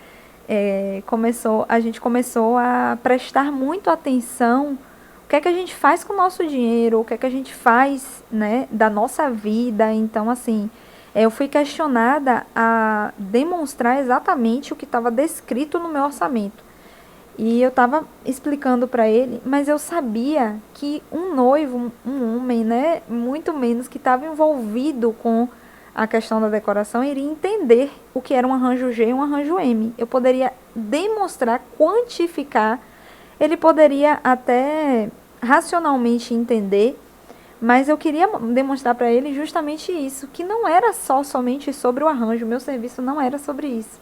a gente começou a prestar muito atenção o que é que a gente faz com o nosso dinheiro, o que é que a gente faz, né, da nossa vida. Então, assim, eu fui questionada a demonstrar exatamente o que estava descrito no meu orçamento. E eu estava explicando para ele, mas eu sabia que um noivo, um homem, né, muito menos que estava envolvido com a questão da decoração, iria entender o que era um arranjo G e um arranjo M. Eu poderia demonstrar, quantificar, ele poderia até racionalmente entender, mas eu queria demonstrar para ele justamente isso, que não era somente sobre o arranjo, meu serviço não era sobre isso.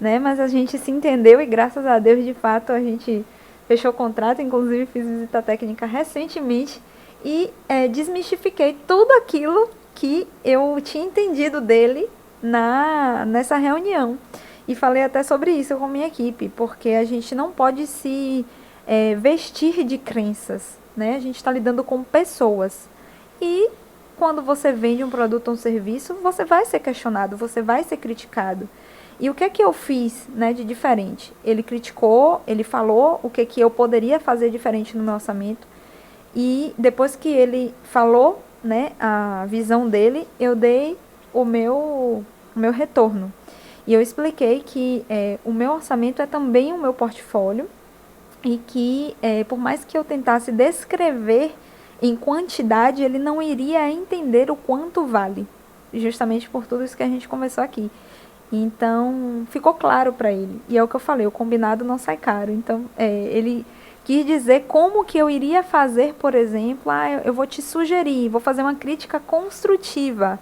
Né? Mas a gente se entendeu e graças a Deus, de fato, a gente fechou o contrato, inclusive fiz visita técnica recentemente e desmistifiquei tudo aquilo que eu tinha entendido dele nessa reunião. E falei até sobre isso com a minha equipe, porque a gente não pode se vestir de crenças, né? A gente está lidando com pessoas. E quando você vende um produto ou um serviço, você vai ser questionado, você vai ser criticado. E o que é que eu fiz, né, de diferente? Ele criticou, ele falou o que é que eu poderia fazer diferente no meu orçamento. E depois que ele falou, né, a visão dele, eu dei o meu retorno. E eu expliquei que o meu orçamento é também o meu portfólio e que, por mais que eu tentasse descrever em quantidade, ele não iria entender o quanto vale. Justamente por tudo isso que a gente conversou aqui. Então, ficou claro para ele. E é o que eu falei, o combinado não sai caro. Então, ele quis dizer como que eu iria fazer, por exemplo, eu vou te sugerir, vou fazer uma crítica construtiva,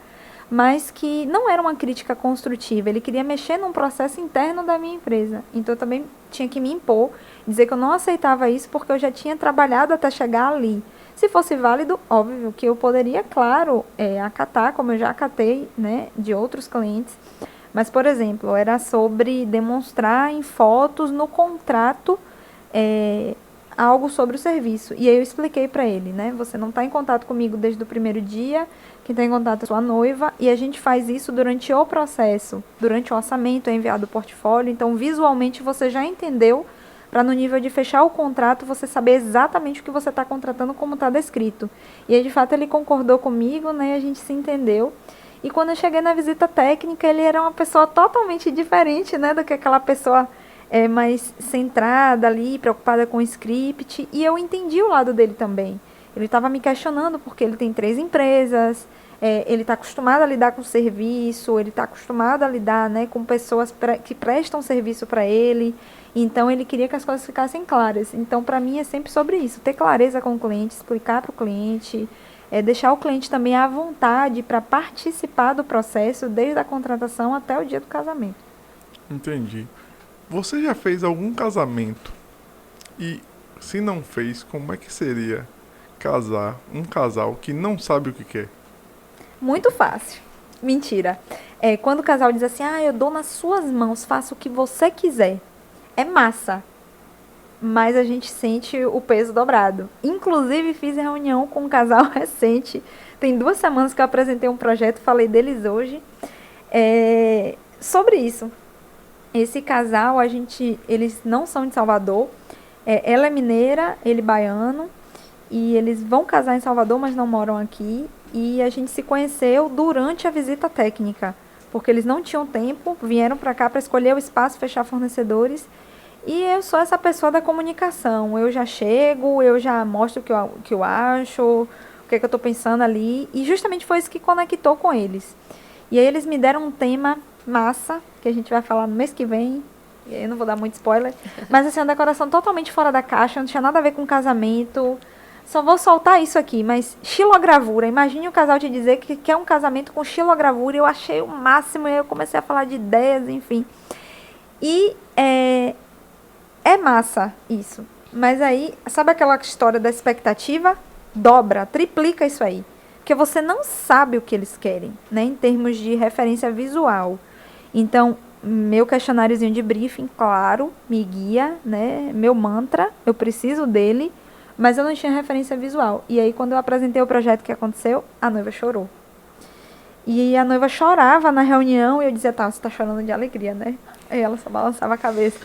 mas que não era uma crítica construtiva, ele queria mexer num processo interno da minha empresa. Então, eu também tinha que me impor, dizer que eu não aceitava isso porque eu já tinha trabalhado até chegar ali. Se fosse válido, óbvio que eu poderia, claro, acatar, como eu já acatei, né, de outros clientes. Mas, por exemplo, era sobre demonstrar em fotos no contrato algo sobre o serviço. E aí eu expliquei para ele, né? Você não está em contato comigo desde o primeiro dia, quem está em contato é sua noiva, e a gente faz isso durante o processo. Durante o orçamento é enviado o portfólio, então visualmente você já entendeu, para no nível de fechar o contrato, você saber exatamente o que você está contratando, como está descrito. E aí, de fato, ele concordou comigo, né? E a gente se entendeu. E quando eu cheguei na visita técnica, ele era uma pessoa totalmente diferente, né, do que aquela pessoa mais centrada ali, preocupada com o script. E eu entendi o lado dele também. Ele estava me questionando porque ele tem 3 empresas, ele está acostumado a lidar com serviço, ele está acostumado a lidar, né, com pessoas que prestam serviço para ele. Então, ele queria que as coisas ficassem claras. Então, para mim, é sempre sobre isso. Ter clareza com o cliente, explicar para o cliente, deixar o cliente também à vontade para participar do processo, desde a contratação até o dia do casamento. Entendi. Você já fez algum casamento? E se não fez, como é que seria casar um casal que não sabe o que quer? Muito fácil. Mentira. Quando o casal diz assim, eu dou nas suas mãos, faça o que você quiser. É massa. Mas a gente sente o peso dobrado. Inclusive, fiz reunião com um casal recente. Tem 2 semanas que eu apresentei um projeto, falei deles hoje. Sobre isso. Esse casal, eles não são de Salvador. Ela é mineira, ele baiano. E eles vão casar em Salvador, mas não moram aqui. E a gente se conheceu durante a visita técnica. Porque eles não tinham tempo, vieram para cá para escolher o espaço, fechar fornecedores. E eu sou essa pessoa da comunicação. Eu já chego, eu já mostro o que eu acho, o que é que eu estou pensando ali. E justamente foi isso que conectou com eles. E aí eles me deram um tema massa, que a gente vai falar no mês que vem. Eu não vou dar muito spoiler. Mas assim, uma decoração totalmente fora da caixa, não tinha nada a ver com casamento. Só vou soltar isso aqui, mas xilogravura. Imagine o casal te dizer que quer um casamento com xilogravura. Eu achei o máximo, e eu comecei a falar de ideias, enfim. E é massa isso. Mas aí, sabe aquela história da expectativa? Dobra, triplica isso aí. Porque você não sabe o que eles querem, né? Em termos de referência visual. Então, meu questionáriozinho de briefing, claro, me guia, né? Meu mantra, eu preciso dele, mas eu não tinha referência visual. E aí, quando eu apresentei o projeto que aconteceu, a noiva chorou. E a noiva chorava na reunião e eu dizia, tá, você tá chorando de alegria, né? Aí ela só balançava a cabeça,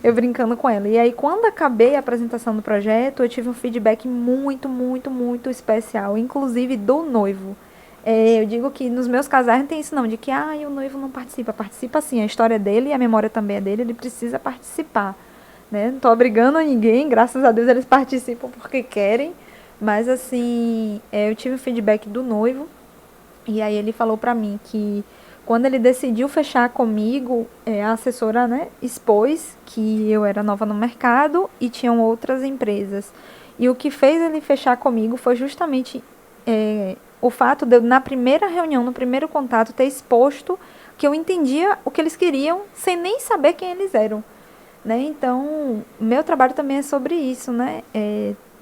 eu brincando com ela. E aí, quando acabei a apresentação do projeto, eu tive um feedback muito, muito, muito especial, inclusive do noivo. Eu digo que nos meus casais não tem isso não, de que o noivo não participa. Participa sim, a história é dele e a memória também é dele, ele precisa participar. Né? Não tô obrigando a ninguém, graças a Deus eles participam porque querem. Mas assim, eu tive o feedback do noivo. E aí ele falou pra mim que quando ele decidiu fechar comigo, a assessora, né, expôs que eu era nova no mercado e tinham outras empresas. E o que fez ele fechar comigo foi justamente o fato de eu, na primeira reunião, no primeiro contato, ter exposto que eu entendia o que eles queriam sem nem saber quem eles eram. Né? Então, meu trabalho também é sobre isso, né?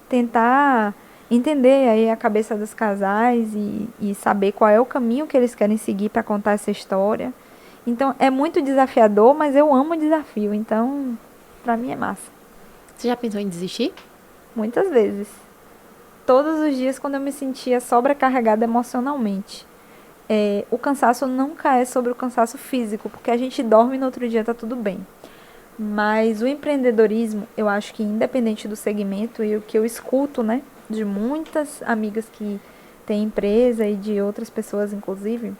Tentar entender aí a cabeça dos casais e saber qual é o caminho que eles querem seguir para contar essa história. Então, é muito desafiador, mas eu amo o desafio. Então, para mim é massa. Você já pensou em desistir? Muitas vezes. Todos os dias quando eu me sentia sobrecarregada emocionalmente. O cansaço nunca é sobre o cansaço físico, porque a gente dorme e no outro dia tá tudo bem. Mas o empreendedorismo, eu acho que independente do segmento, e o que eu escuto, né, de muitas amigas que têm empresa e de outras pessoas, inclusive,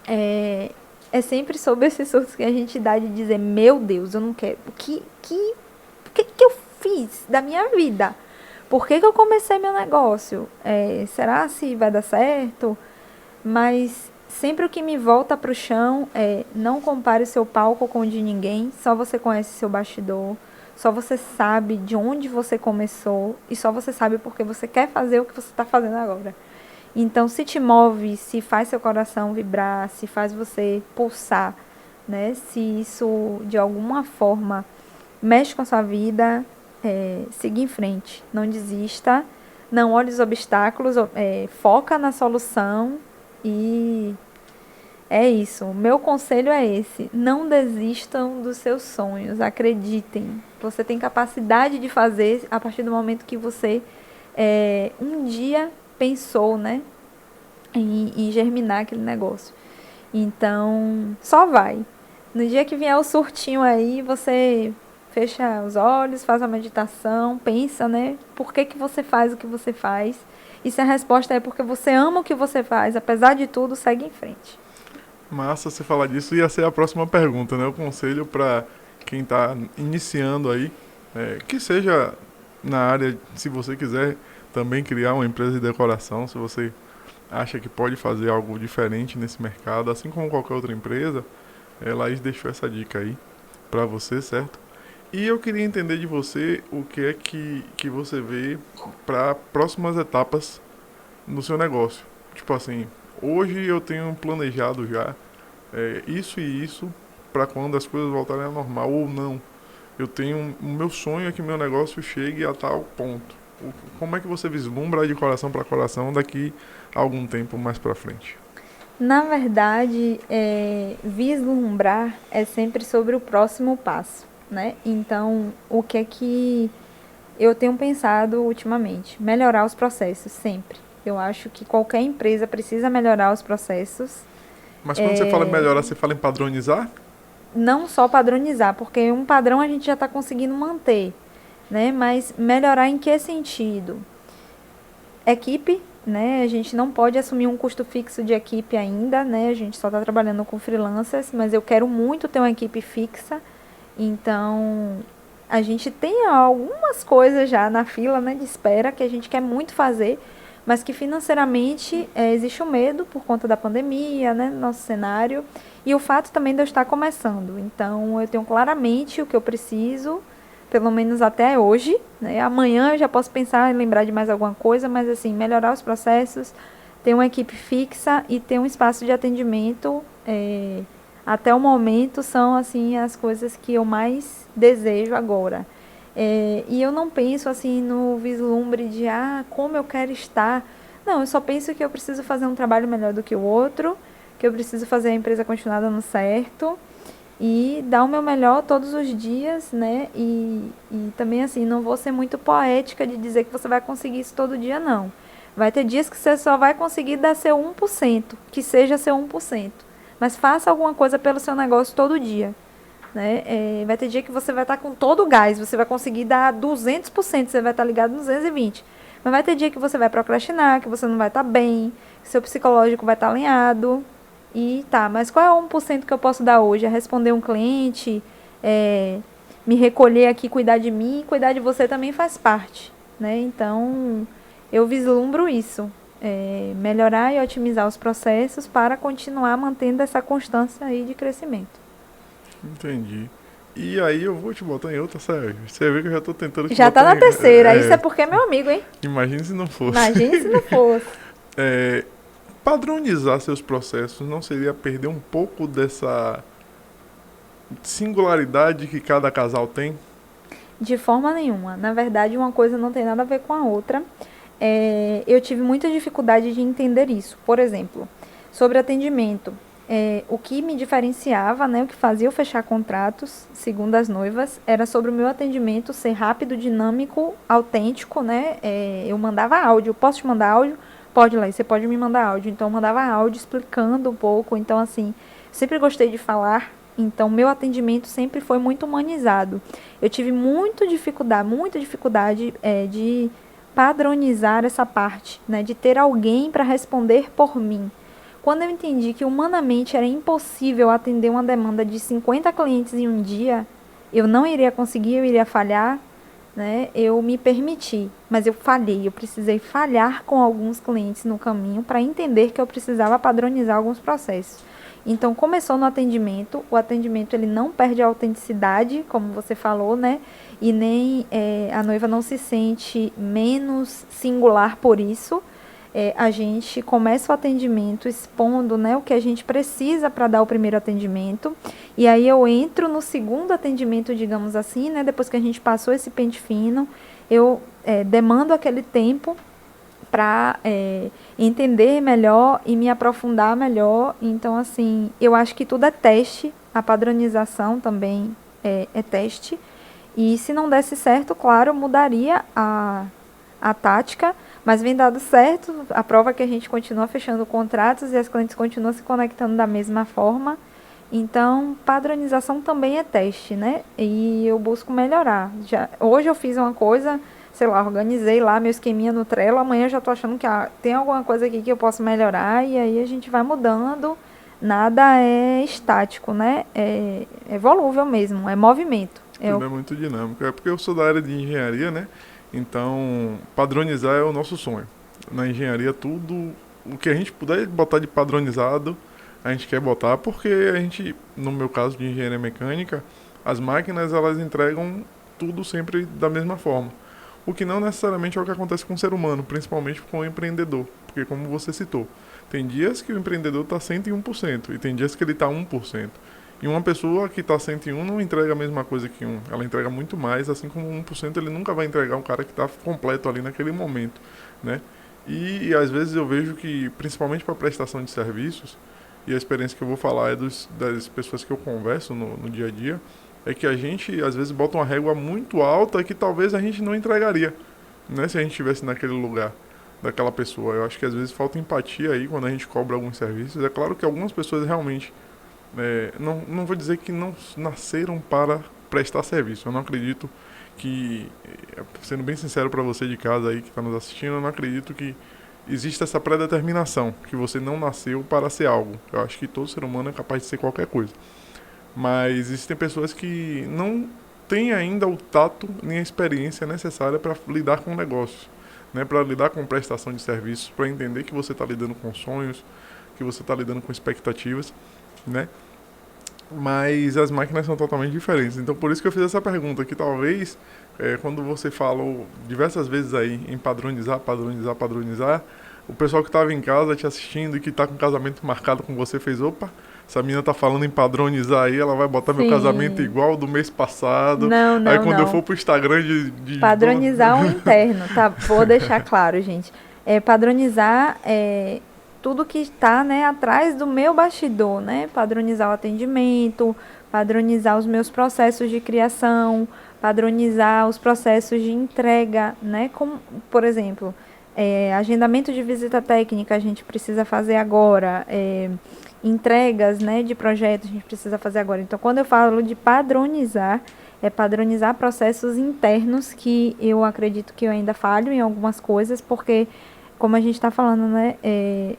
é sempre sobre esses surtos que a gente dá de dizer, meu Deus, eu não quero. O que eu fiz da minha vida? Por que eu comecei meu negócio? Será se vai dar certo? Mas sempre o que me volta para o chão não compare o seu palco com o de ninguém, só você conhece seu bastidor, só você sabe de onde você começou e só você sabe porque você quer fazer o que você está fazendo agora. Então, se te move, se faz seu coração vibrar, se faz você pulsar, né? Se isso de alguma forma mexe com a sua vida, siga em frente, não desista, não olhe os obstáculos, foca na solução e é isso. O meu conselho é esse, não desistam dos seus sonhos, acreditem, você tem capacidade de fazer a partir do momento que você um dia pensou, né, em germinar aquele negócio. Então, só vai. No dia que vier o surtinho aí, você fecha os olhos, faz a meditação, pensa, né? Por que você faz o que você faz? E se a resposta é porque você ama o que você faz, apesar de tudo, segue em frente. Massa você falar disso, ia ser a próxima pergunta, né? O conselho para quem está iniciando aí, que seja na área, se você quiser também criar uma empresa de decoração, se você acha que pode fazer algo diferente nesse mercado, assim como qualquer outra empresa, Laís deixou essa dica aí para você, certo? E eu queria entender de você o que é que você vê para próximas etapas no seu negócio. Tipo assim, hoje eu tenho planejado já isso e isso para quando as coisas voltarem ao normal ou não. Eu tenho o meu sonho é que meu negócio chegue a tal ponto. Como é que você vislumbra de coração para coração daqui a algum tempo mais para frente? Na verdade, vislumbrar é sempre sobre o próximo passo, né? Então, o que é que eu tenho pensado ultimamente? Melhorar os processos, sempre. Eu acho que qualquer empresa precisa melhorar os processos. Mas quando você fala em melhorar, você fala em padronizar? Não só padronizar, porque um padrão a gente já está conseguindo manter, né? Mas melhorar em que sentido? Equipe, né? A gente não pode assumir um custo fixo de equipe ainda, né? A gente só está trabalhando com freelancers, mas eu quero muito ter uma equipe fixa. Então, a gente tem algumas coisas já na fila, né, de espera que a gente quer muito fazer, mas que financeiramente existe o medo por conta da pandemia, né, no nosso cenário, e o fato também de eu estar começando. Então, eu tenho claramente o que eu preciso, pelo menos até hoje, né? Amanhã eu já posso pensar em lembrar de mais alguma coisa, mas assim, melhorar os processos, ter uma equipe fixa e ter um espaço de atendimento, até o momento são assim as coisas que eu mais desejo agora. E eu não penso assim no vislumbre de, como eu quero estar. Não, eu só penso que eu preciso fazer um trabalho melhor do que o outro, que eu preciso fazer a empresa continuar dando certo e dar o meu melhor todos os dias, né? E também, assim, não vou ser muito poética de dizer que você vai conseguir isso todo dia, não. Vai ter dias que você só vai conseguir dar seu 1%, que seja seu 1%. Mas faça alguma coisa pelo seu negócio todo dia, né? Vai ter dia que você vai estar com todo o gás, você vai conseguir dar 200%, você vai estar ligado nos 220%. Mas vai ter dia que você vai procrastinar, que você não vai estar bem, que seu psicológico vai estar alinhado. E tá, mas qual é o 1% que eu posso dar hoje? É responder um cliente, me recolher aqui, cuidar de mim, cuidar de você também faz parte, né? Então, eu vislumbro isso. Melhorar e otimizar os processos para continuar mantendo essa constância aí de crescimento. Entendi. E aí eu vou te botar em outra, Sérgio. Você vê que eu já tô tentando te Já tá botar na terceira, isso é porque é meu amigo, hein? Imagine se não fosse. Imagine se não fosse. Padronizar seus processos não seria perder um pouco dessa singularidade que cada casal tem? De forma nenhuma. Na verdade, uma coisa não tem nada a ver com a outra. Eu tive muita dificuldade de entender isso. Por exemplo, sobre atendimento. O que me diferenciava, né, o que fazia eu fechar contratos, segundo as noivas, era sobre o meu atendimento ser rápido, dinâmico, autêntico, né? Eu mandava áudio. Posso te mandar áudio? Pode, Laís, você pode me mandar áudio. Então, eu mandava áudio explicando um pouco. Então, assim, sempre gostei de falar. Então, meu atendimento sempre foi muito humanizado. Eu tive muita dificuldade de padronizar essa parte, né? De ter alguém para responder por mim. Quando eu entendi que humanamente era impossível atender uma demanda de 50 clientes em um dia, eu não iria conseguir, eu iria falhar, né? Eu me permiti, mas eu falhei. Eu precisei falhar com alguns clientes no caminho para entender que eu precisava padronizar alguns processos. Então, começou no atendimento. O atendimento ele não perde a autenticidade, como você falou, né? E nem a noiva não se sente menos singular por isso. A gente começa o atendimento expondo, né, o que a gente precisa para dar o primeiro atendimento. E aí eu entro no segundo atendimento, digamos assim, né, depois que a gente passou esse pente fino, eu demando aquele tempo para entender melhor e me aprofundar melhor. Então, assim, eu acho que tudo é teste, a padronização também é teste. E se não desse certo, claro, eu mudaria a tática, mas vem dado certo, a prova é que a gente continua fechando contratos e as clientes continuam se conectando da mesma forma. Então, padronização também é teste, né? E eu busco melhorar. Hoje eu fiz uma coisa, sei lá, organizei lá meu esqueminha no Trello, amanhã eu já tô achando que tem alguma coisa aqui que eu posso melhorar, e aí a gente vai mudando. Nada é estático, né? É volúvel mesmo, é movimento. Tudo é muito dinâmico. É porque eu sou da área de engenharia, né? Então, padronizar é o nosso sonho. Na engenharia, tudo o que a gente puder botar de padronizado, a gente quer botar, porque a gente, no meu caso de engenharia mecânica, as máquinas elas entregam tudo sempre da mesma forma. O que não necessariamente é o que acontece com o ser humano, principalmente com o empreendedor. Porque, como você citou, tem dias que o empreendedor está 101% e tem dias que ele está 1%. E uma pessoa que está 101 não entrega a mesma coisa que um. Ela entrega muito mais, assim como 1% ele nunca vai entregar um cara que está completo ali naquele momento, né? E às vezes eu vejo que, principalmente para prestação de serviços, e a experiência que eu vou falar é das pessoas que eu converso no dia a dia, é que a gente às vezes bota uma régua muito alta que talvez a gente não entregaria, né? Se a gente estivesse naquele lugar daquela pessoa. Eu acho que às vezes falta empatia aí quando a gente cobra alguns serviços. É claro que algumas pessoas realmente... não vou dizer que não nasceram para prestar serviço. Eu não acredito que, sendo bem sincero para você de casa aí que está nos assistindo, eu não acredito que exista essa predeterminação, que você não nasceu para ser algo. Eu acho que todo ser humano é capaz de ser qualquer coisa. Mas existem pessoas que não têm ainda o tato nem a experiência necessária para lidar com negócios, né? Para lidar com prestação de serviços, para entender que você está lidando com sonhos, que você está lidando com expectativas, né? Mas as máquinas são totalmente diferentes. Então, por isso que eu fiz essa pergunta, que talvez, quando você falou diversas vezes aí em padronizar, o pessoal que estava em casa te assistindo e que está com o casamento marcado com você fez, opa, essa menina tá falando em padronizar aí, ela vai botar meu Sim. casamento igual ao do mês passado. Não, Aí não, quando eu não. for pro Instagram de Padronizar o interno, tá? Vou deixar claro, gente. Padronizar tudo que está, né, atrás do meu bastidor, né? Padronizar o atendimento, padronizar os meus processos de criação, padronizar os processos de entrega, né? Como, por exemplo, agendamento de visita técnica a gente precisa fazer agora, entregas, né, de projetos a gente precisa fazer agora. Então, quando eu falo de padronizar, é padronizar processos internos que eu acredito que eu ainda falho em algumas coisas, porque, como a gente está falando, né,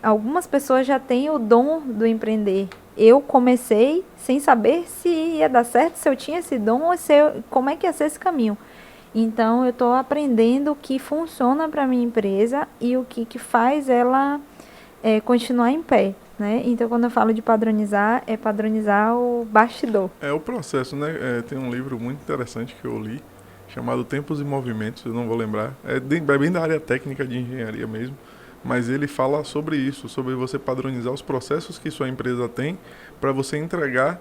algumas pessoas já têm o dom do empreender. Eu comecei sem saber se ia dar certo, se eu tinha esse dom ou como é que ia ser esse caminho. Então, eu estou aprendendo o que funciona para a minha empresa e o que faz ela continuar em pé, né? Então, quando eu falo de padronizar, é padronizar o bastidor. É o processo, né? Tem um livro muito interessante que eu li, chamado Tempos e Movimentos, eu não vou lembrar. É bem da área técnica de engenharia mesmo, mas ele fala sobre isso, sobre você padronizar os processos que sua empresa tem para você entregar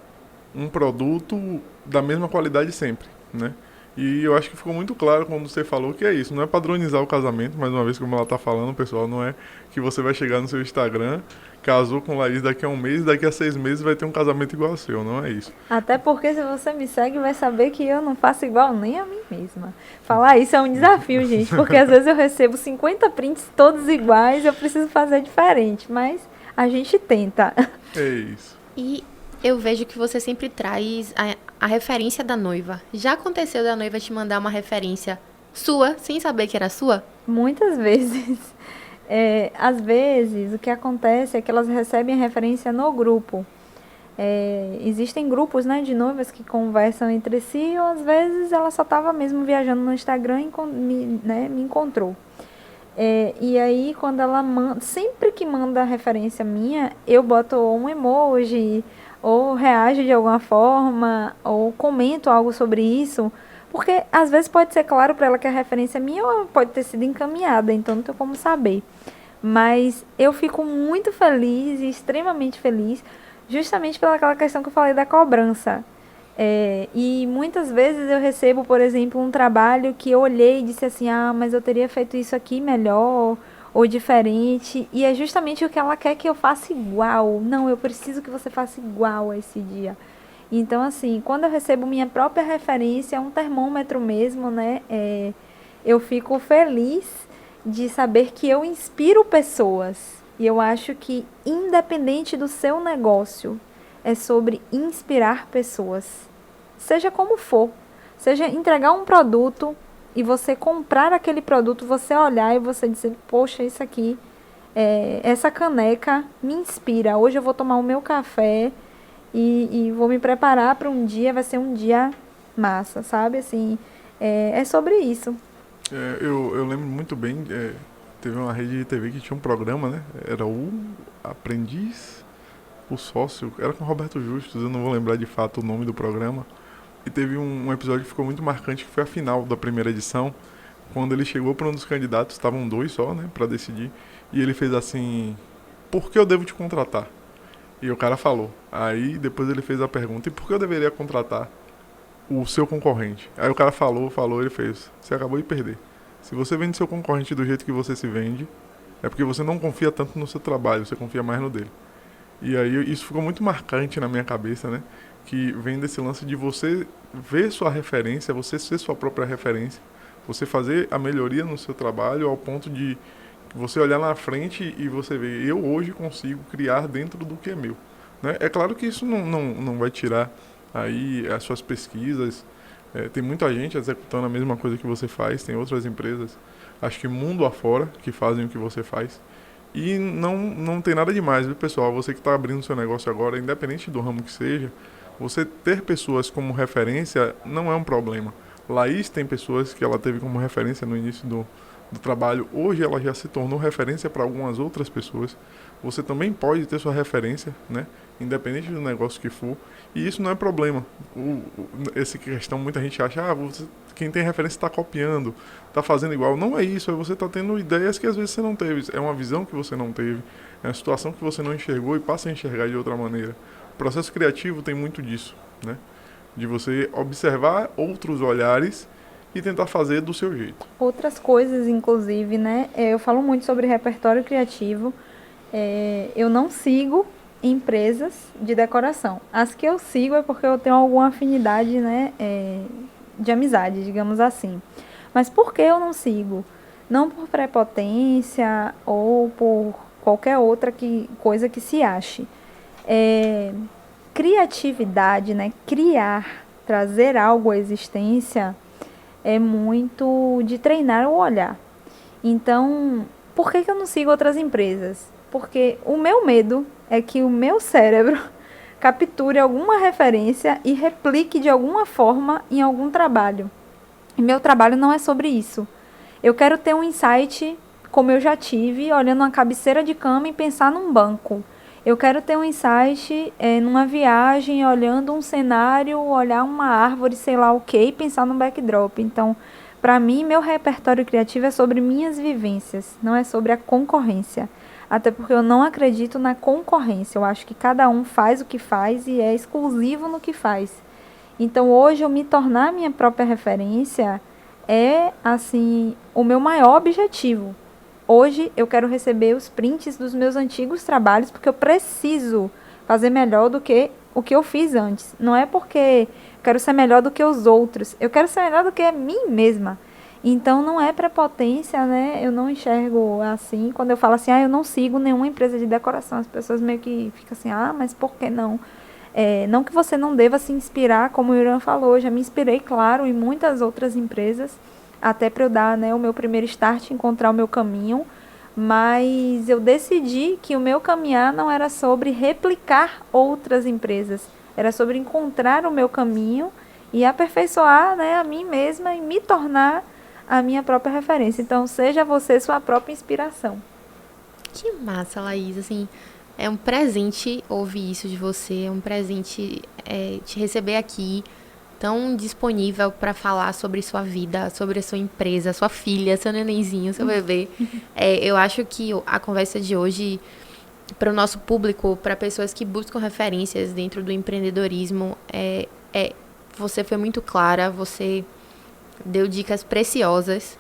um produto da mesma qualidade sempre, né? E eu acho que ficou muito claro quando você falou que é isso, não é padronizar o casamento, mais uma vez como ela tá falando, pessoal, não é que você vai chegar no seu Instagram, casou com Laís daqui a um mês, daqui a 6 meses vai ter um casamento igual ao seu, não é isso. Até porque se você me segue, vai saber que eu não faço igual nem a mim mesma. Falar isso é um desafio, gente, porque às vezes eu recebo 50 prints todos iguais, eu preciso fazer diferente, mas a gente tenta. É isso. E eu vejo que você sempre traz a referência da noiva. Já aconteceu da noiva te mandar uma referência sua, sem saber que era sua? Muitas vezes. Às vezes, o que acontece é que elas recebem a referência no grupo. Existem grupos, né, de noivas que conversam entre si, ou às vezes ela só estava mesmo viajando no Instagram e me encontrou. E aí, quando ela manda, sempre que manda referência minha, eu boto um emoji, ou reajo de alguma forma, ou comento algo sobre isso, porque às vezes pode ser claro para ela que a referência é minha ou pode ter sido encaminhada, então não tem como saber. Mas eu fico muito feliz e extremamente feliz, justamente pelaquela questão que eu falei da cobrança. E muitas vezes eu recebo, por exemplo, um trabalho que eu olhei e disse assim, mas eu teria feito isso aqui melhor ou diferente, e é justamente o que ela quer que eu faça igual. Não, eu preciso que você faça igual a esse dia. Então, assim, quando eu recebo minha própria referência, um termômetro mesmo, né, eu fico feliz de saber que eu inspiro pessoas. E eu acho que, independente do seu negócio, é sobre inspirar pessoas. Seja como for. Seja entregar um produto e você comprar aquele produto, você olhar e você dizer, poxa, isso aqui, essa caneca me inspira. Hoje eu vou tomar o meu café e vou me preparar para um dia, vai ser um dia massa, sabe? Assim, é sobre isso. Eu lembro muito bem, teve uma rede de TV que tinha um programa, né? Era o Aprendiz, o Sócio, era com Roberto Justus, eu não vou lembrar de fato o nome do programa. E teve um episódio que ficou muito marcante, que foi a final da primeira edição, quando ele chegou para um dos candidatos, estavam 2 só, né, para decidir, e ele fez assim, por que eu devo te contratar? E o cara falou. Aí depois ele fez a pergunta, e por que eu deveria contratar o seu concorrente? Aí o cara falou, ele fez, você acabou de perder. Se você vende seu concorrente do jeito que você se vende, é porque você não confia tanto no seu trabalho, você confia mais no dele. E aí isso ficou muito marcante na minha cabeça, né? Que vem desse lance de você ver sua referência, você ser sua própria referência, você fazer a melhoria no seu trabalho ao ponto de você olhar na frente e você ver, eu hoje consigo criar dentro do que é meu, né? É claro que isso não vai tirar aí as suas pesquisas, tem muita gente executando a mesma coisa que você faz, tem outras empresas, acho que mundo afora, que fazem o que você faz. E não tem nada demais, viu, pessoal? Você que está abrindo seu negócio agora, independente do ramo que seja, você ter pessoas como referência não é um problema. Laís tem pessoas que ela teve como referência no início do trabalho. Hoje ela já se tornou referência para algumas outras pessoas. Você também pode ter sua referência, né? Independente do negócio que for. E isso não é problema. Essa questão, muita gente acha, quem tem referência está copiando, está fazendo igual. Não é isso, você está tendo ideias que às vezes você não teve. É uma visão que você não teve, é uma situação que você não enxergou e passa a enxergar de outra maneira. O processo criativo tem muito disso, né? De você observar outros olhares e tentar fazer do seu jeito. Outras coisas, inclusive, né? Eu falo muito sobre repertório criativo. Eu não sigo empresas de decoração. As que eu sigo é porque eu tenho alguma afinidade, né? De amizade, digamos assim. Mas por que eu não sigo? Não por prepotência ou por qualquer outra coisa que se ache. Criatividade, né? Criar, trazer algo à existência é muito de treinar o olhar. Então, por que eu não sigo outras empresas? Porque o meu medo é que o meu cérebro capture alguma referência e replique de alguma forma em algum trabalho. E meu trabalho não é sobre isso. Eu quero ter um insight, como eu já tive, olhando uma cabeceira de cama e pensar num banco. Eu quero ter um insight numa viagem, olhando um cenário, olhar uma árvore, sei lá o quê, e pensar num backdrop. Então, para mim, meu repertório criativo é sobre minhas vivências, não é sobre a concorrência. Até porque eu não acredito na concorrência. Eu acho que cada um faz o que faz e é exclusivo no que faz. Então, hoje, eu me tornar minha própria referência é, assim, o meu maior objetivo. Hoje eu quero receber os prints dos meus antigos trabalhos porque eu preciso fazer melhor do que o que eu fiz antes. Não é porque eu quero ser melhor do que os outros. Eu quero ser melhor do que a mim mesma. Então não é prepotência, né? Eu não enxergo assim. Quando eu falo assim, eu não sigo nenhuma empresa de decoração. As pessoas meio que ficam assim, mas por que não? Não que você não deva se inspirar, como o Irã falou. Eu já me inspirei, claro, em muitas outras empresas. Até para eu dar, né, o meu primeiro start, encontrar o meu caminho. Mas eu decidi que o meu caminhar não era sobre replicar outras empresas. Era sobre encontrar o meu caminho e aperfeiçoar, né, a mim mesma e me tornar a minha própria referência. Então, seja você sua própria inspiração. Que massa, Laís. Assim, é um presente ouvir isso de você. É um presente te receber aqui, tão disponível para falar sobre sua vida, sobre a sua empresa, sua filha, seu nenenzinho, seu bebê. Eu acho que a conversa de hoje, para o nosso público, para pessoas que buscam referências dentro do empreendedorismo, você foi muito clara, você deu dicas preciosas.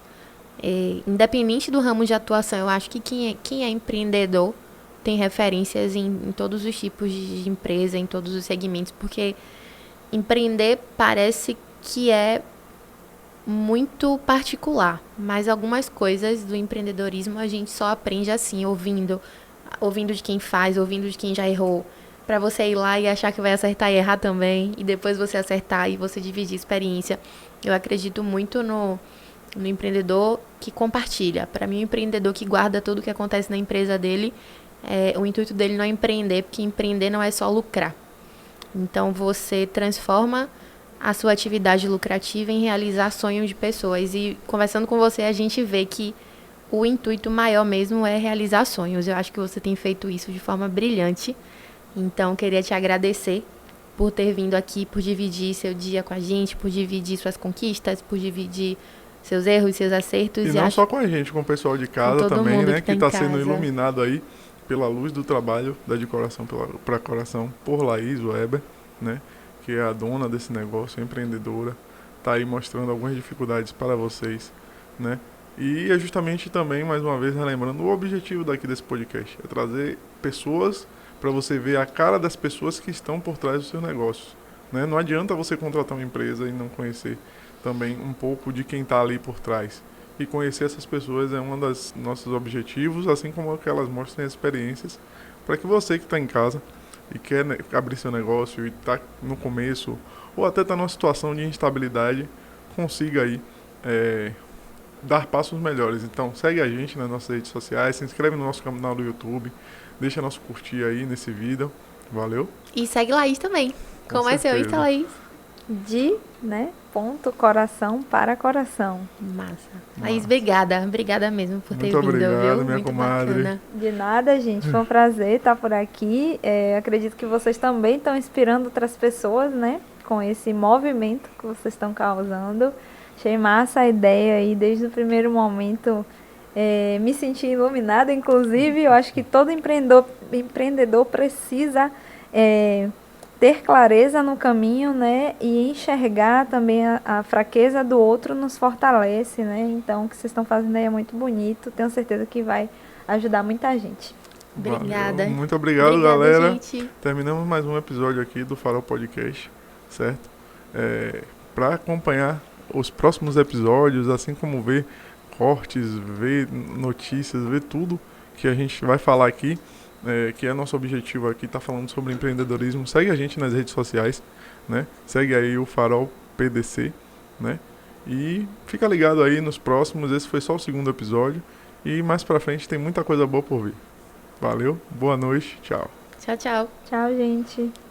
Independente do ramo de atuação, eu acho que quem é empreendedor tem referências em todos os tipos de empresa, em todos os segmentos, porque empreender parece que é muito particular, mas algumas coisas do empreendedorismo a gente só aprende assim, ouvindo de quem faz, ouvindo de quem já errou, para você ir lá e achar que vai acertar e errar também, e depois você acertar e você dividir experiência. Eu acredito muito no empreendedor que compartilha. Para mim, o empreendedor que guarda tudo o que acontece na empresa dele, o intuito dele não é empreender, porque empreender não é só lucrar. Então, você transforma a sua atividade lucrativa em realizar sonhos de pessoas. E conversando com você, a gente vê que o intuito maior mesmo é realizar sonhos. Eu acho que você tem feito isso de forma brilhante. Então, queria te agradecer por ter vindo aqui, por dividir seu dia com a gente, por dividir suas conquistas, por dividir seus erros, seus acertos. E não só com a gente, com o pessoal de casa também, né? Que está sendo iluminado aí pela luz do trabalho da decoração para coração por Laís Weber, né? Que é a dona desse negócio, empreendedora, está aí mostrando algumas dificuldades para vocês, né? E é justamente também, mais uma vez, relembrando o objetivo daqui desse podcast, é trazer pessoas para você ver a cara das pessoas que estão por trás dos seus negócios, né? Não adianta você contratar uma empresa e não conhecer também um pouco de quem está ali por trás. E conhecer essas pessoas é um dos nossos objetivos, assim como que elas mostrem experiências, para que você que está em casa e quer abrir seu negócio e está no começo, ou até está numa situação de instabilidade, consiga aí dar passos melhores. Então segue a gente nas nossas redes sociais, se inscreve no nosso canal do YouTube, deixa nosso curtir aí nesse vídeo. Valeu? E segue Laís também. Como é seu Insta, Laís? Ponto coração para coração. Massa. Laís, obrigada. Obrigada mesmo por ter vindo, viu? Minha Muito comadre. bacana. De nada, gente. Foi um prazer estar por aqui. Acredito que vocês também estão inspirando outras pessoas, né? Com esse movimento que vocês estão causando. Achei massa a ideia aí, desde o primeiro momento. Me senti iluminada, inclusive. Eu acho que todo empreendedor precisa ter clareza no caminho, né? E enxergar também a fraqueza do outro nos fortalece, né? Então, o que vocês estão fazendo aí é muito bonito. Tenho certeza que vai ajudar muita gente. Obrigada. Valeu. Muito obrigado, Obrigada, galera. gente. Terminamos mais um episódio aqui do Farol Podcast, certo? Para acompanhar os próximos episódios, assim como ver cortes, ver notícias, ver tudo que a gente vai falar aqui, que é nosso objetivo aqui, tá falando sobre empreendedorismo. Segue a gente nas redes sociais, né? Segue aí o Farol PDC, né? E fica ligado aí nos próximos. Esse foi só o segundo episódio e mais pra frente tem muita coisa boa por vir. Valeu, boa noite, tchau. Tchau, tchau. Tchau, gente.